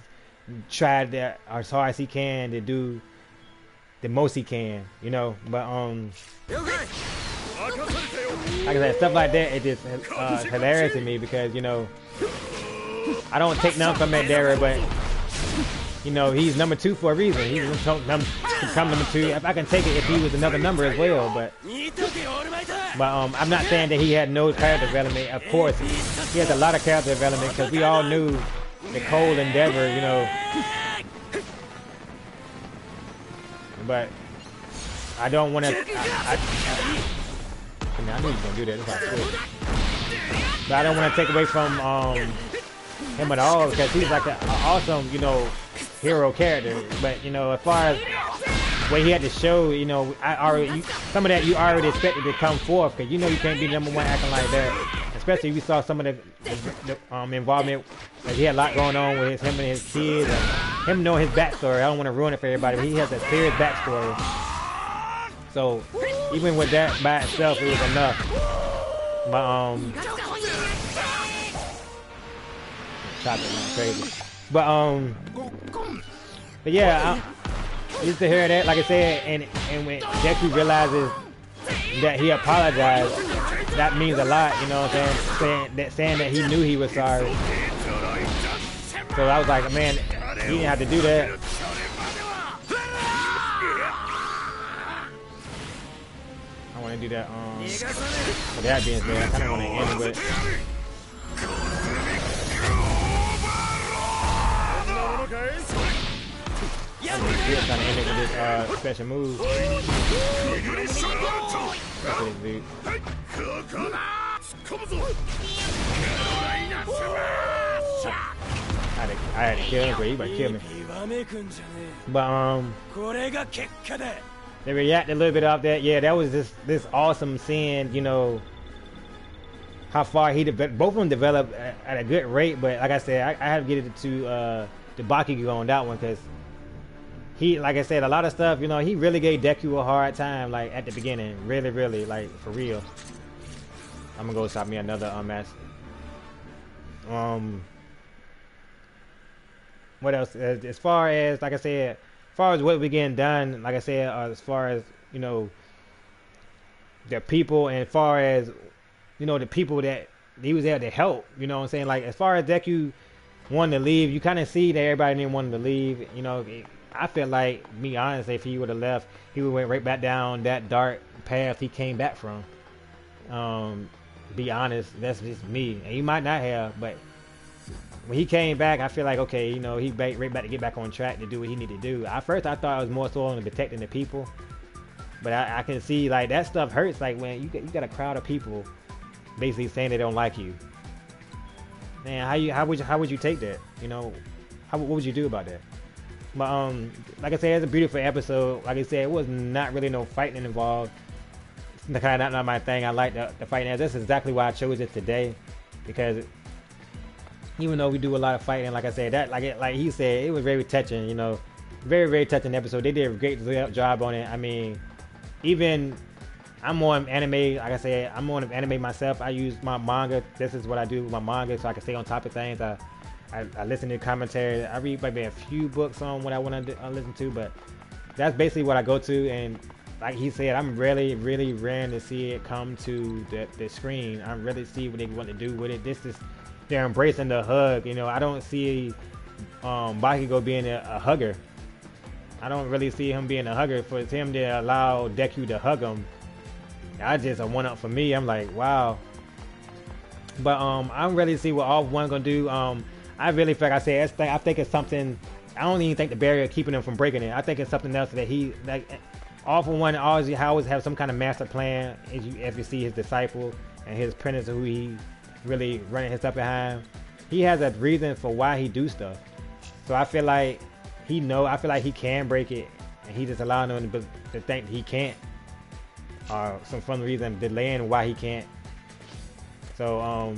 tried that as hard as he can to do the most he can, you know. But like I said, stuff like that, it just hilarious to me, because, you know, I don't take none from Endeavor, but, you know, he's number 2 for a reason. He's become number 2. If I can take it, if he was another number as well, but I'm not saying that he had no character development. Of course, he has a lot of character development, because we all knew the cold Endeavor, you know. But I don't want to. I knew he was gonna do that. But I don't want to take away from him at all, because he's like an awesome, you know, hero character. But, you know, as far as what he had to show, you know, some of that you already expected to come forth, because you know you can't be number one acting like that. Especially if you saw some of the involvement. Like, he had a lot going on with him and his kids, and him knowing his backstory. I don't want to ruin it for everybody, but he has a serious backstory. So even with that by itself, it was enough. But crazy. But yeah, I used to hear that, like I said, and when Deku realizes that he apologized, that means a lot, you know what I'm saying? Saying that he knew he was sorry. So I was like, man, he didn't have to do that. I want to do that. For that being said, I kind of want to end with. I'm still trying to end it with this special move. That's it, dude. I had to kill him, but he about to kill me. But they reacted a little bit off that. Yeah, that was this awesome seeing, you know, how far both of them developed at a good rate. But like I said, I have to get it to the Bakugo on that one, because he, like I said, a lot of stuff, you know, he really gave Deku a hard time, like, at the beginning. Really, really, like, for real. I'm gonna go stop me another match. What else? As far as, like I said, as far as what we're getting done, like I said, as far as, you know, the people, and as far as, you know, the people that he was there to help, you know what I'm saying? Like, as far as Deku wanted to leave, you kind of see that everybody didn't want him to leave, you know. I feel like, be honest, if he would have left, he would went right back down that dark path he came back from. Be honest, that's just me. And he might not have, but when he came back, I feel like, okay, you know, he right back to get back on track to do what he needed to do. At first, I thought it was more so on protecting the people, but I can see, like, that stuff hurts. Like, when you got a crowd of people basically saying they don't like you. Man, how would you take that? You know, what would you do about that? But like I said, it's a beautiful episode. Like I said, it was not really no fighting involved. It's kind of not my thing. I like the fighting. This is exactly why I chose it today, because even though we do a lot of fighting, like I said, that like he said, it was very touching. You know, very, very touching episode. They did a great job on it. I mean, even I'm more anime. Like I said, I'm more anime myself. I use my manga. This is what I do with my manga, so I can stay on top of things. I listen to commentary. I read maybe a few books on what I want to listen to, but that's basically what I go to. And like he said, I'm really, really raring to see it come to the screen. I really see what they want to do with it. They're embracing the hug. You know, I don't see Bakugo being a hugger. I don't really see him being a hugger. For him to allow Deku to hug him, I just a one up for me. I'm like, wow. But I'm ready to see what all one gonna do. I really feel like I said, I think it's something. I don't even think the barrier keeping him from breaking it. I think it's something else that he like. All for one, always have some kind of master plan. If you see his disciple and his apprentice, who he really running his stuff behind, he has a reason for why he do stuff. So I feel like I feel like he can break it, and he just allowing them to think he can't, or some fun reason delaying why he can't. So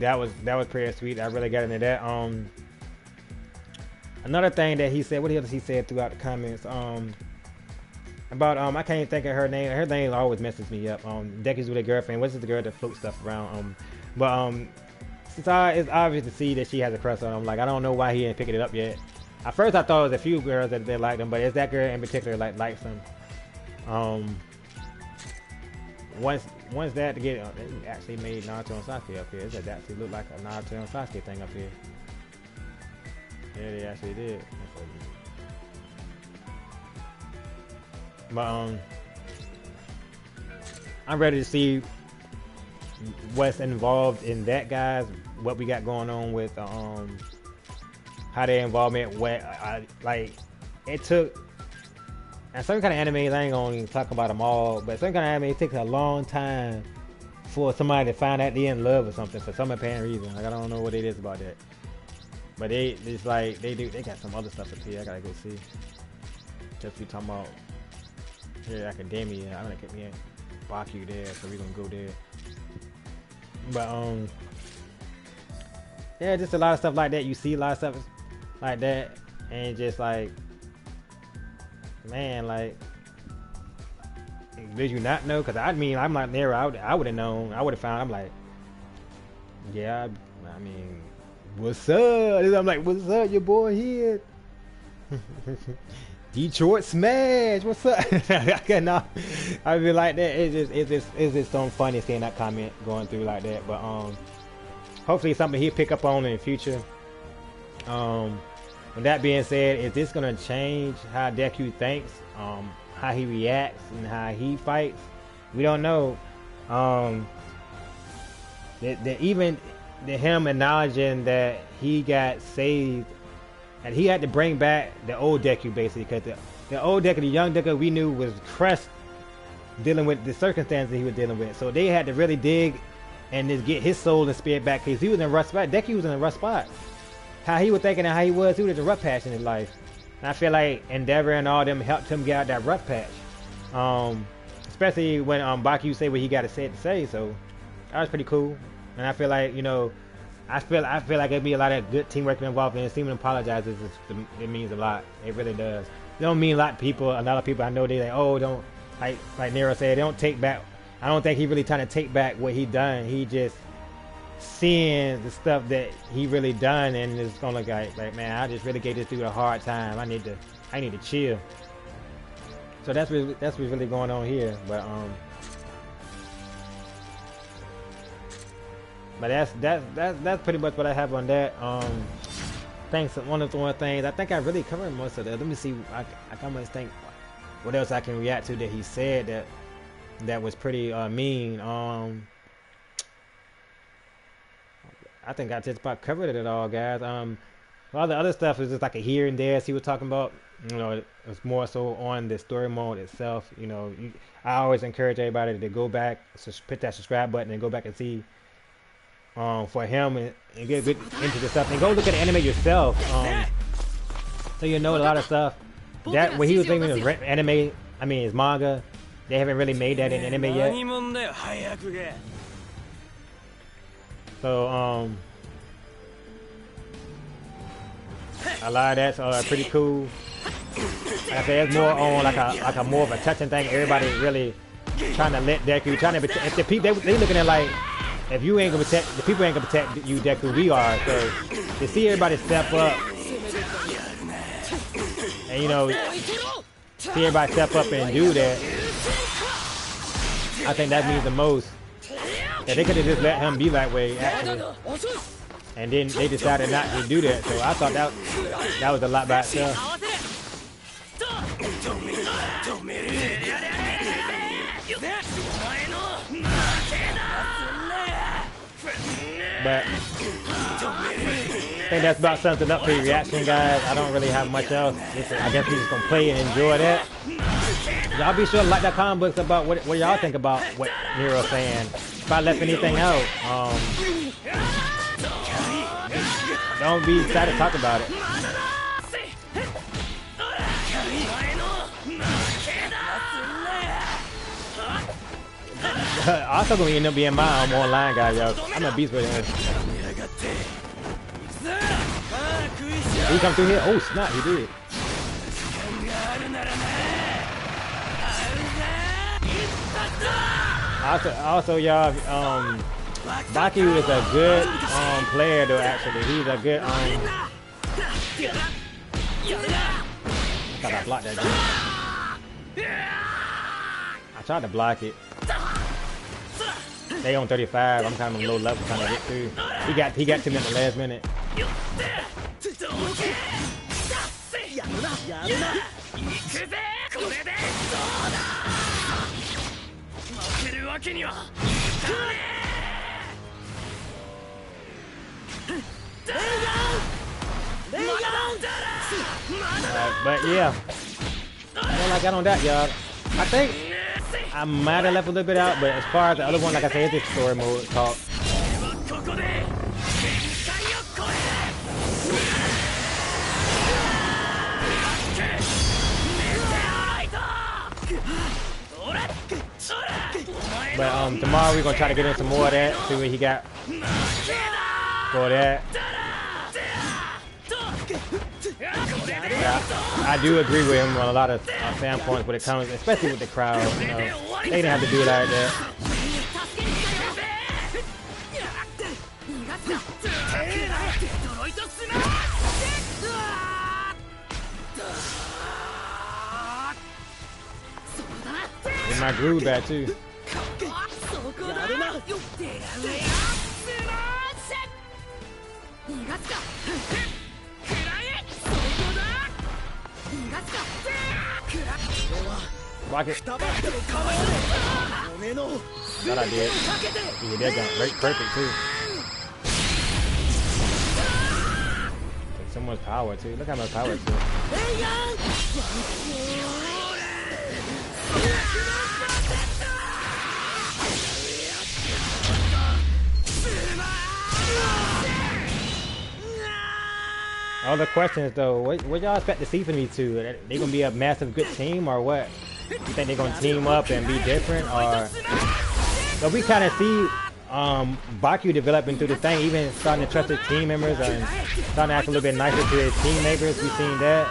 that was pretty sweet. I really got into that. Another thing that he said, what else he said throughout the comments, about I can't even think of her name. Her name always messes me up. Deku's with a girlfriend. What's the girl that floats stuff around? But it's obvious to see that she has a crush on him. Like, I don't know why he ain't picking it up yet. At first I thought it was a few girls that liked him, but it's that girl in particular likes him. Once that to get they actually made Naruto and Sasuke up here. It actually looked like a Naruto and Sasuke thing up here. Yeah, they actually did. But I'm ready to see what's involved in that, guys. What we got going on with how their involvement. Like it took. And some kind of anime, I ain't gonna even talk about them all, but some kind of anime, it takes a long time for somebody to find out they're in love or something for some apparent reason. Like, I don't know what it is about that. But it's like, they got some other stuff up here I gotta go see. Just we talking about here, Academia. I'm gonna get me a Baku there, so we gonna go there. But, yeah, just a lot of stuff like that. You see a lot of stuff like that, and just like, man, like, did you not know? Because I mean, I'm not there. I would have known. I would have found. I'm like, yeah. I mean, what's up? I'm like, what's up, your boy here? Detroit Smash. What's up? I be like that. It's just so funny seeing that comment going through like that. But hopefully something he'll pick up on in the future. With that being said, is this gonna change how Deku thinks, how he reacts, and how he fights? We don't know. Even him acknowledging that he got saved, and he had to bring back the old Deku basically, because the old Deku, the young Deku we knew was crushed, dealing with the circumstances he was dealing with. So they had to really dig and just get his soul and spirit back, because he was in a rough spot. Deku was in a rough spot. How he was thinking and how he was in a rough patch in his life. And I feel like Endeavor and all them helped him get out that rough patch. Especially when Baku say what he got to say. So that was pretty cool. And I feel like, you know, I feel like it'd be a lot of good teamwork involved, and seeming to apologize, it means a lot. It really does. It don't mean a lot to people. A lot of people I know, they like, oh, don't, like Nero said, they don't take back. I don't think he really trying to take back what he done. He just seeing the stuff that he really done, and it's gonna look like man, I just really get this through a hard time. I need to chill. So that's what's really going on here. But that's pretty much what I have on that. Thanks. One of the things I think I really covered most of that. Let me see. I almost think what else I can react to that he said that was pretty mean. I think I just about covered it all, guys. All the other stuff is just like a here and there. He was talking about, you know, it's more so on the story mode itself. You know, I always encourage everybody to go back, hit that subscribe button, and go back and see for him and get good into the stuff, and go look at the anime yourself. So you know a lot of stuff. That what he was thinking is anime. I mean, it's manga. They haven't really made that in anime yet. So a lot of that's pretty cool. Like I said, it's more on like a more of a touching thing. Everybody really trying to let Deku, trying to protect. If the people they looking at like, if you ain't gonna protect, the people ain't gonna protect you, Deku. We are. So to see everybody step up, and you know, see everybody step up and do that, I think that means the most. Yeah, they could have just let him be that way, actually. And then they decided not to do that. So I thought that was a lot by itself. But think that's about something up for your reaction, guys. I don't really have much else. I guess we just gonna play and enjoy that. Y'all be sure to like that comment books about what y'all think about what Nero's saying. If I left anything out, don't be excited to talk about it. Also gonna end up being my online guy, yo. I'm a beast with it. He come through here. Oh snap, he did. Also, y'all, Baku is a good player though. Actually, he's a good I thought I blocked that dude. I tried to block it. They on 35. I'm kind of low level trying to get through. He got to me at the last minute. But yeah, all I got on that, y'all. I think I might have left a little bit out, but as far as the other one, like I said, it's just story mode talk. But tomorrow we're gonna try to get in some more of that. See what he got for that. Yeah, I do agree with him on a lot of standpoints when it comes, especially with the crowd. You know, they didn't have to do it like that. Get my groove back too. Rock it. Thought I did. Yeah, that got right perfect too. Take so much power too. Look how much power too. All the questions though, what y'all expect to see from these two? They gonna be a massive good team or what? You think they're gonna team up and be different, or? So we kind of see Baku developing through the thing, even starting to trust his team members and starting to act a little bit nicer to his team neighbors. We've seen that.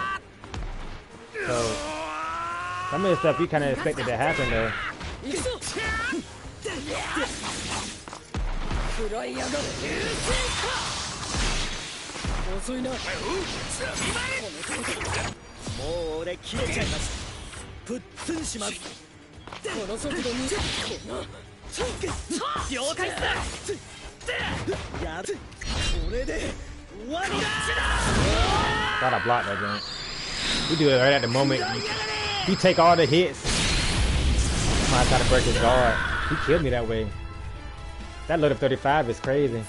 So some of the stuff we kind of expected to happen though. Gotta block that joint. We do it right at the moment. He take all the hits. I try to break his guard. He killed me that way. That load of 35 is crazy.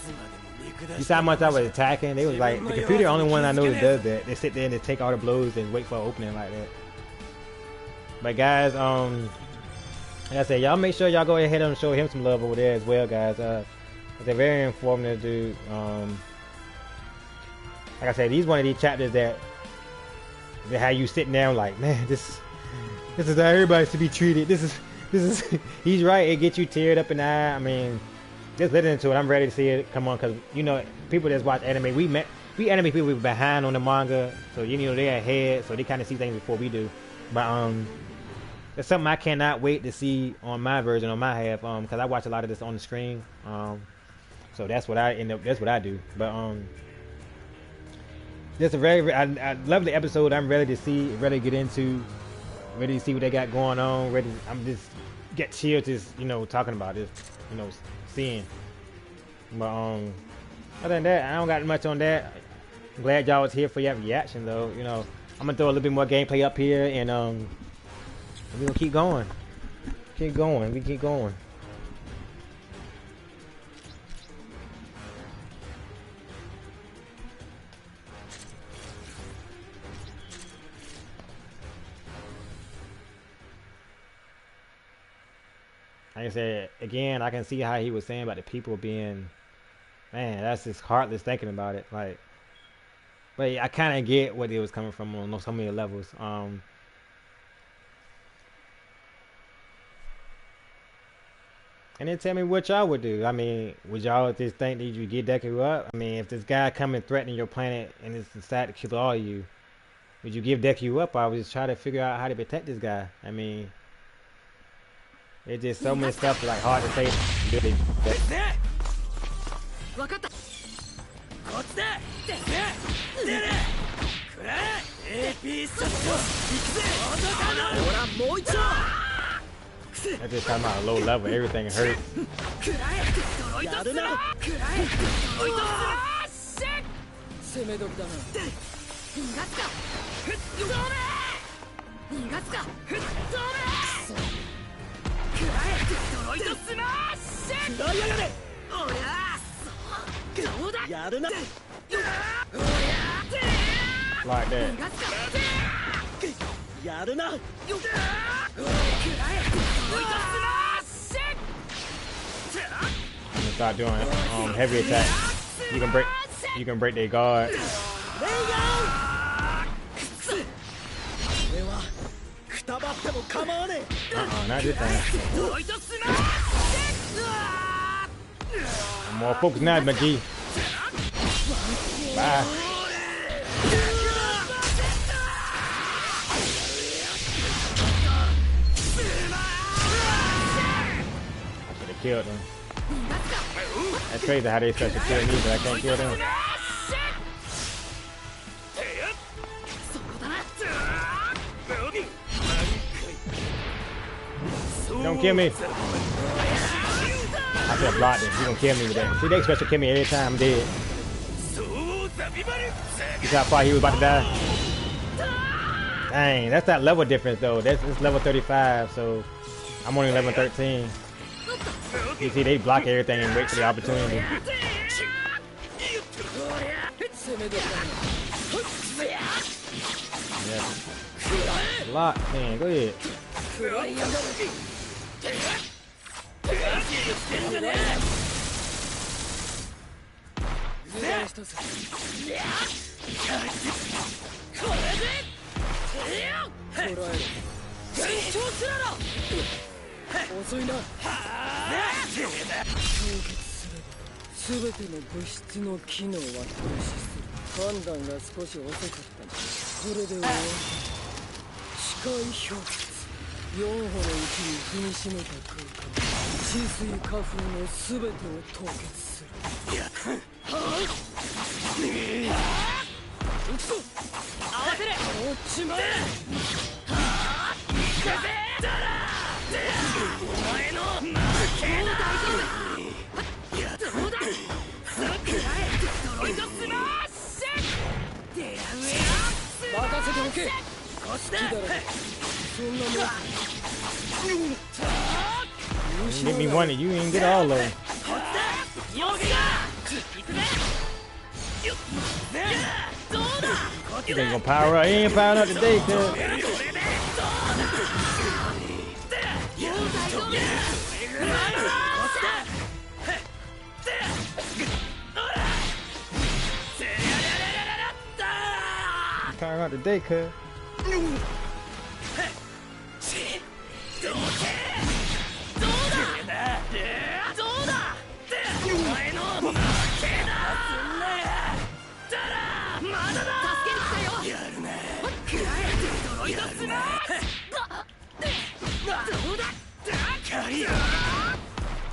You saw how much I was attacking. They was like, the computer only one I know that does that. They sit there and they take all the blows and wait for an opening like that. But guys, like I said, y'all make sure y'all go ahead and show him some love over there as well, guys. It's a very informative dude. Like I said, he's one of these chapters that how you sitting down like, man, this is how everybody should be treated. This is he's right. It gets you teared up in the eye. I mean, just listening to it, I'm ready to see it come on, because you know, people that watch anime, we anime people, we're behind on the manga, so you know they're ahead, so they kind of see things before we do. But it's something I cannot wait to see on my version, on my half, because I watch a lot of this on the screen, so that's what I do. But just a I love the episode. I'm ready to get into, ready to see what they got going on. I'm just get chilled just talking about this, seeing. But other than that, I don't got much on that. I'm glad y'all was here for your reaction though. I'm gonna throw a little bit more gameplay up here, and we're gonna keep going. We keep going. like I said, again, I can see how he was saying about the people being, man, that's just heartless thinking about it. Like, but I kind of get what it was coming from on so many levels. And then tell me what y'all would do. I mean, would y'all just think that you get Deku up? I mean, if this guy come and threatening your planet and it's decide to kill all of you, would you give Deku up, or would you just try to figure out how to protect this guy? I mean, it's just so many stuff like hard to say. Really, 分かった。こっちだ。出る。くらえ。AP ショット。行くぜ。ほらもう一度。That's just talking about a low level. Everything hurts. くらえ。やるな。くらえ。おいとす。攻め時だな。逃がすか。ふっとめ。逃がすか。ふっとめ。くらえ。ドロイドスマッシュ。くらいやがれ。おりゃ。どうだ。やるな。Like that. やるな。 Start doing heavy attacks. You can break their guard. Not this time. I'm more focused now, McGee. Bye. Killed them. That's crazy how they special kill me, but I can't kill them. Don't kill me. I should have blocked him. He gonna kill me with that. See, they special kill me every time I'm dead. You see how far he was about to die? Dang, that's that level difference though. It's level 35, so I'm only level 13. You see, they block everything and wait for the opportunity. Yeah. Lock, man, go ahead. You get me one and you ain't get all of them. You ain't gonna power up. He ain't powering up today, cuz. Powering up today, cuz.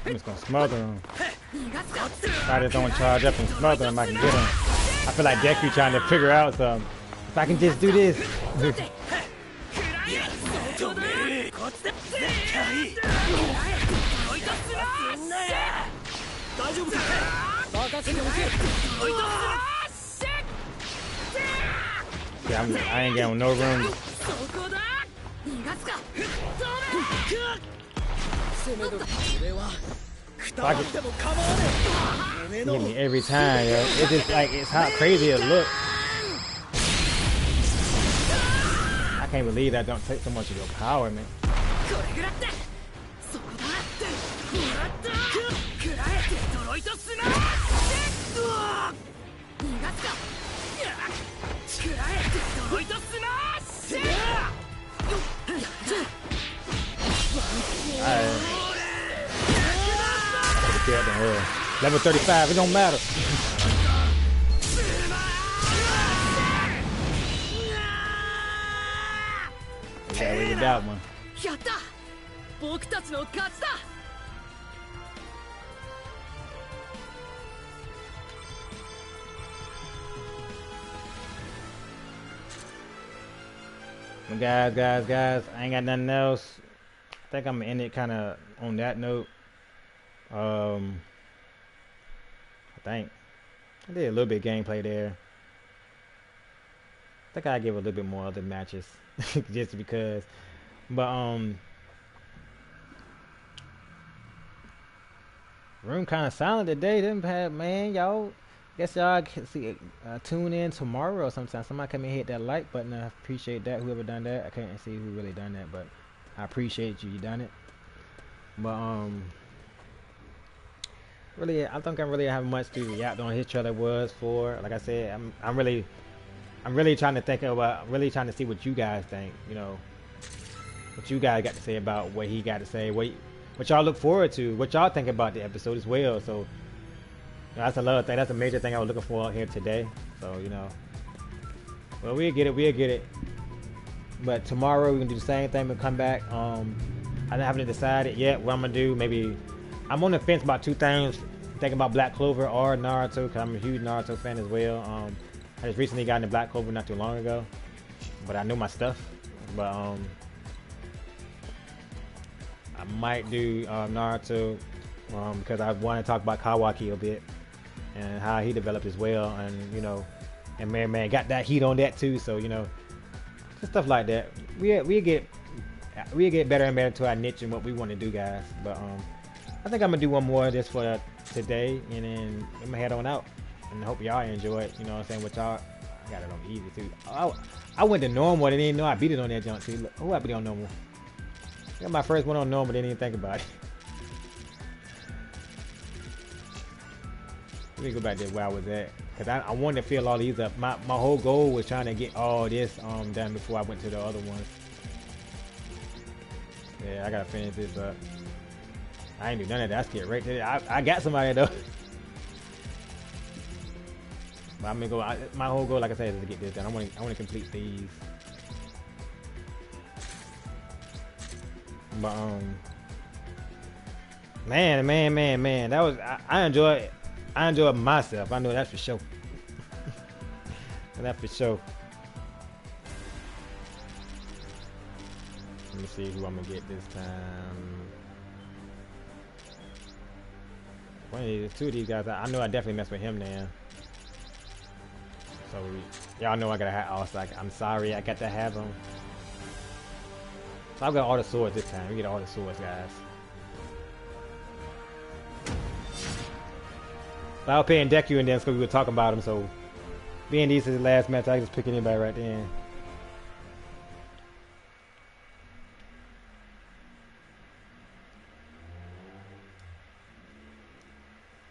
I'm just gonna smother him. If I just don't charge up and smother him, I can get him. I feel like Deku trying to figure out something. If I can just do this. Yeah, I ain't getting no room. He hit me every time, yo. It's just like, it's how crazy it looks. I can't believe that don't take so much of your power, man. Level 35, it don't matter. Yeah, we did that one. Well, guys, I ain't got nothing else. I think I'm gonna end it kind of on that note. I think I did a little bit of gameplay there. I think I give a little bit more other matches just because. But room kind of silent today. Didn't have, man, y'all. Guess y'all can see tune in tomorrow or sometime. Somebody come and hit that like button. I appreciate that. Whoever done that, I can't see who really done that, but I appreciate you done it. But really, I think I really have much to react on. His trailer was for, like I said, I'm really trying to think about, really trying to see what you guys think. You know, what you guys got to say about what he got to say. What y'all look forward to. What y'all think about the episode as well. So. That's another thing. That's a major thing I was looking for here today. So, you know. Well, we'll get it. But tomorrow we're going to do the same thing. We'll come back. I haven't decided yet what I'm going to do. Maybe I'm on the fence about two things. Thinking about Black Clover or Naruto, because I'm a huge Naruto fan as well. I just recently got into Black Clover not too long ago. But I know my stuff. But I might do Naruto because I want to talk about Kawaki a bit. And how he developed as well, and you know, and man got that heat on that too. So you know, just stuff like that. We get better and better to our niche and what we want to do, guys. But I think I'm gonna do one more just for today, and then I'm gonna head on out. And I hope y'all enjoy it. You know what I'm saying? With y'all, I got it on easy too. I went to normal. I didn't even know I beat it on that jump too. Look, who I beat on normal? I got my first one on normal. Didn't even think about it. Let me go back to where I was at, because I wanted to fill all these up. My whole goal was trying to get all this done before I went to the other ones. Yeah, I gotta finish this up. I ain't do none of that. I skipped right there. I got somebody though. But I'm gonna go. My whole goal, like I said, is to get this done. I want to complete these. But man, that was I enjoyed it. I enjoyed myself. I know that's for sure. That's for sure. Let me see who I'm gonna get this time. One of these, two of these guys. I know I definitely messed with him now. So y'all know I gotta have. Also, I'm sorry, I got to have him. So I got all the swords this time. We get all the swords, guys. But I was paying Deku and then because we were talking about him, so being these is the last match, I just pick anybody right then.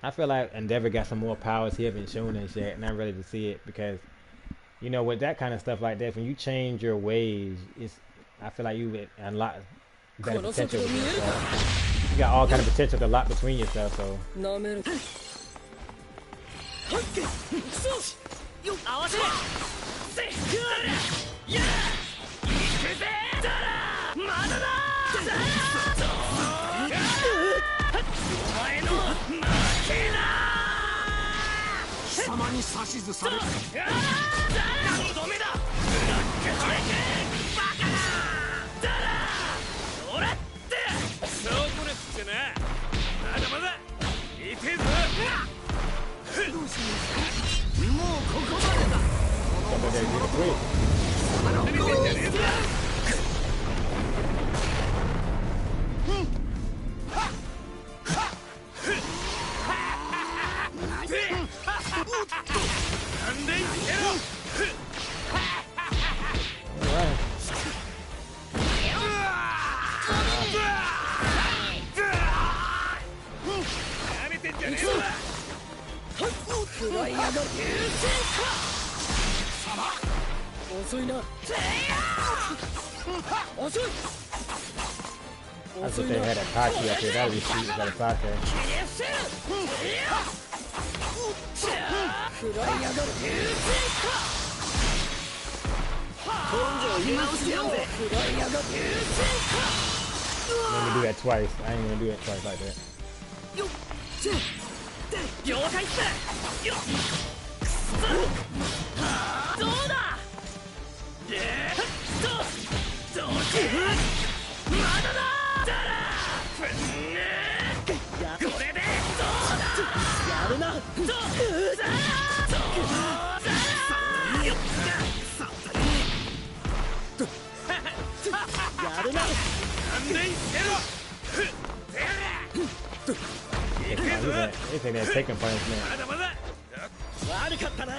I feel like Endeavor got some more powers he haven't shown us yet, and I'm ready to see it because, you know, with that kind of stuff like that, when you change your ways, I feel like you would unlock better potential with yourself. You got all kind of potential to lock between yourself, so. 食らいやがる。遅いな。遅い。 That's what they had at Taki up here. That would be sweet at a Taki. 食らいやがる。食らいやがる。 Let me do that twice. I ain't gonna do it twice like that. 了解っす。どうだ。まだだ。これでどうだ。やるな。やるな。勘弁してろ。 They think they're taking punishment. 悪かったな。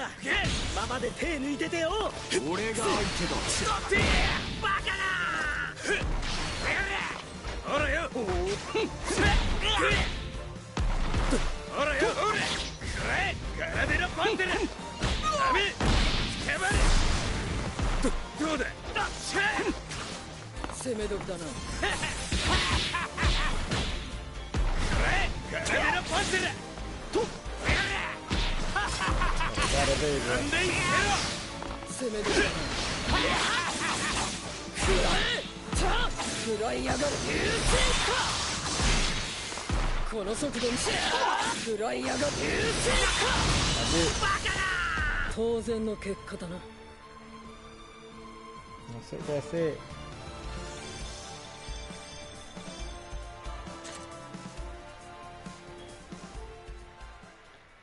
ママで手抜いててよ。俺が相手だ。バカな。ほらよ。ほらよ。くらえ。ガラデラパンテラ。ダメ。つけばれ。どうだ。攻め時だな。ガラデラパンテラ。と。 攻める。食らいやがる。この速度に食らいやがる。バカだ。当然の結果だな。That's it. That's it.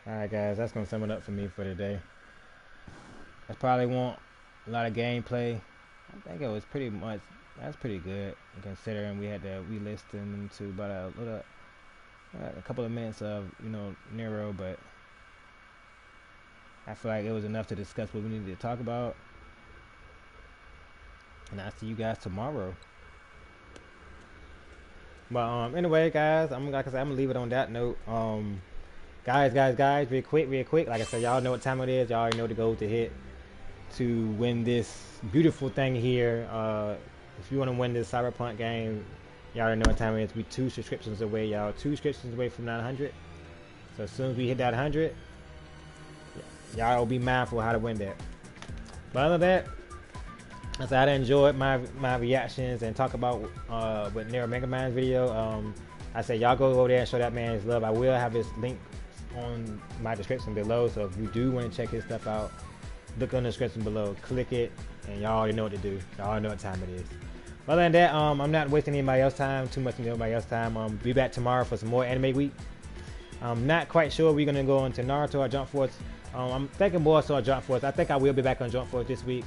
Alright guys, that's gonna sum it up for me for today. I probably want a lot of gameplay. I think it was pretty much, that's pretty good considering we had to re-listen to about a couple of minutes of, you know, Nero, but I feel like it was enough to discuss what we needed to talk about. And I'll see you guys tomorrow. But anyway guys, like I said, I'm gonna leave it on that note. Guys, real quick, like I said, y'all know what time it is. Y'all already know the goal to hit to win this beautiful thing here. If you want to win this Cyberpunk game, y'all already know what time it is. We 2 subscriptions away, y'all. 2 subscriptions away from 900. So as soon as we hit that 100, y'all will be mindful how to win that. But other than that, I said I enjoyed my reactions and talk about with NERO MEGAMANS video. I said y'all go over there and show that man his love. I will have his link on my description below, so if you do want to check his stuff out, look on the description below, click it, and y'all already know what to do. Y'all already know what time it is. Other than that, I'm not wasting anybody else's time, too much of anybody else's time. Be back tomorrow for some more anime week. I'm not quite sure we're gonna go into Naruto or Jump Force. I'm thinking more so Jump Force. I think I will be back on Jump Force this week.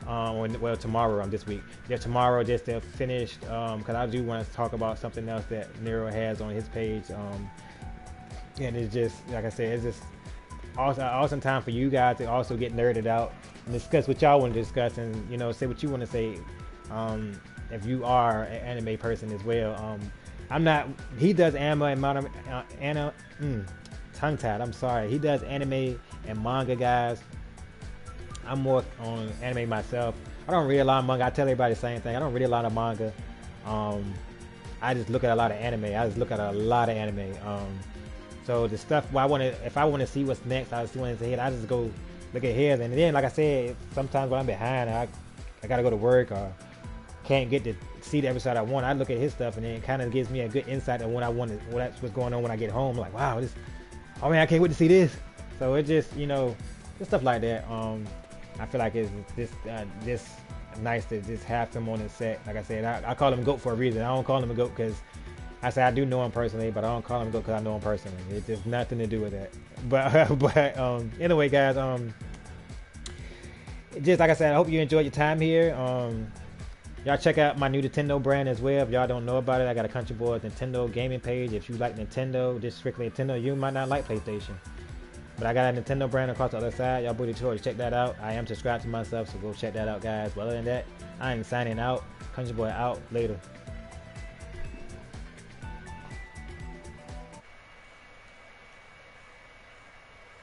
Well, tomorrow this week. Yeah, tomorrow just to finish, because I do want to talk about something else that Nero has on his page. And it's just, like I said, it's just awesome time for you guys to also get nerded out and discuss what y'all want to discuss, and you know, say what you want to say. If you are an anime person as well, I'm not. He does anime and tongue tied. I'm sorry. He does anime and manga, guys. I'm more on anime myself. I don't read a lot of manga. I tell everybody the same thing. I don't read a lot of manga. I just look at a lot of anime. So the stuff if I want to see what's next, I just want to see it. I just go look at his, and then like I said, sometimes when I'm behind, I gotta go to work or can't get to see the episode I want. I look at his stuff, and then it kind of gives me a good insight on what I want, what's going on when I get home. Like, wow, oh man, I can't wait to see this. So it just, you know, just stuff like that. I feel like it's this nice to just have him on the set. Like I said, I call him GOAT for a reason. I don't call him a GOAT because I say I do know him personally, but I don't call him GOAT because I know him personally. It's just nothing to do with that. But anyway, guys, just like I said, I hope you enjoyed your time here. Y'all check out my new Nintendo brand as well. If y'all don't know about it, I got a Countryboi Nintendo gaming page. If you like Nintendo, just strictly Nintendo, you might not like PlayStation. But I got a Nintendo brand across the other side. Y'all booty choice. Check that out. I am subscribed to myself, so go check that out, guys. But other than that, I am signing out. Countryboi out. Later.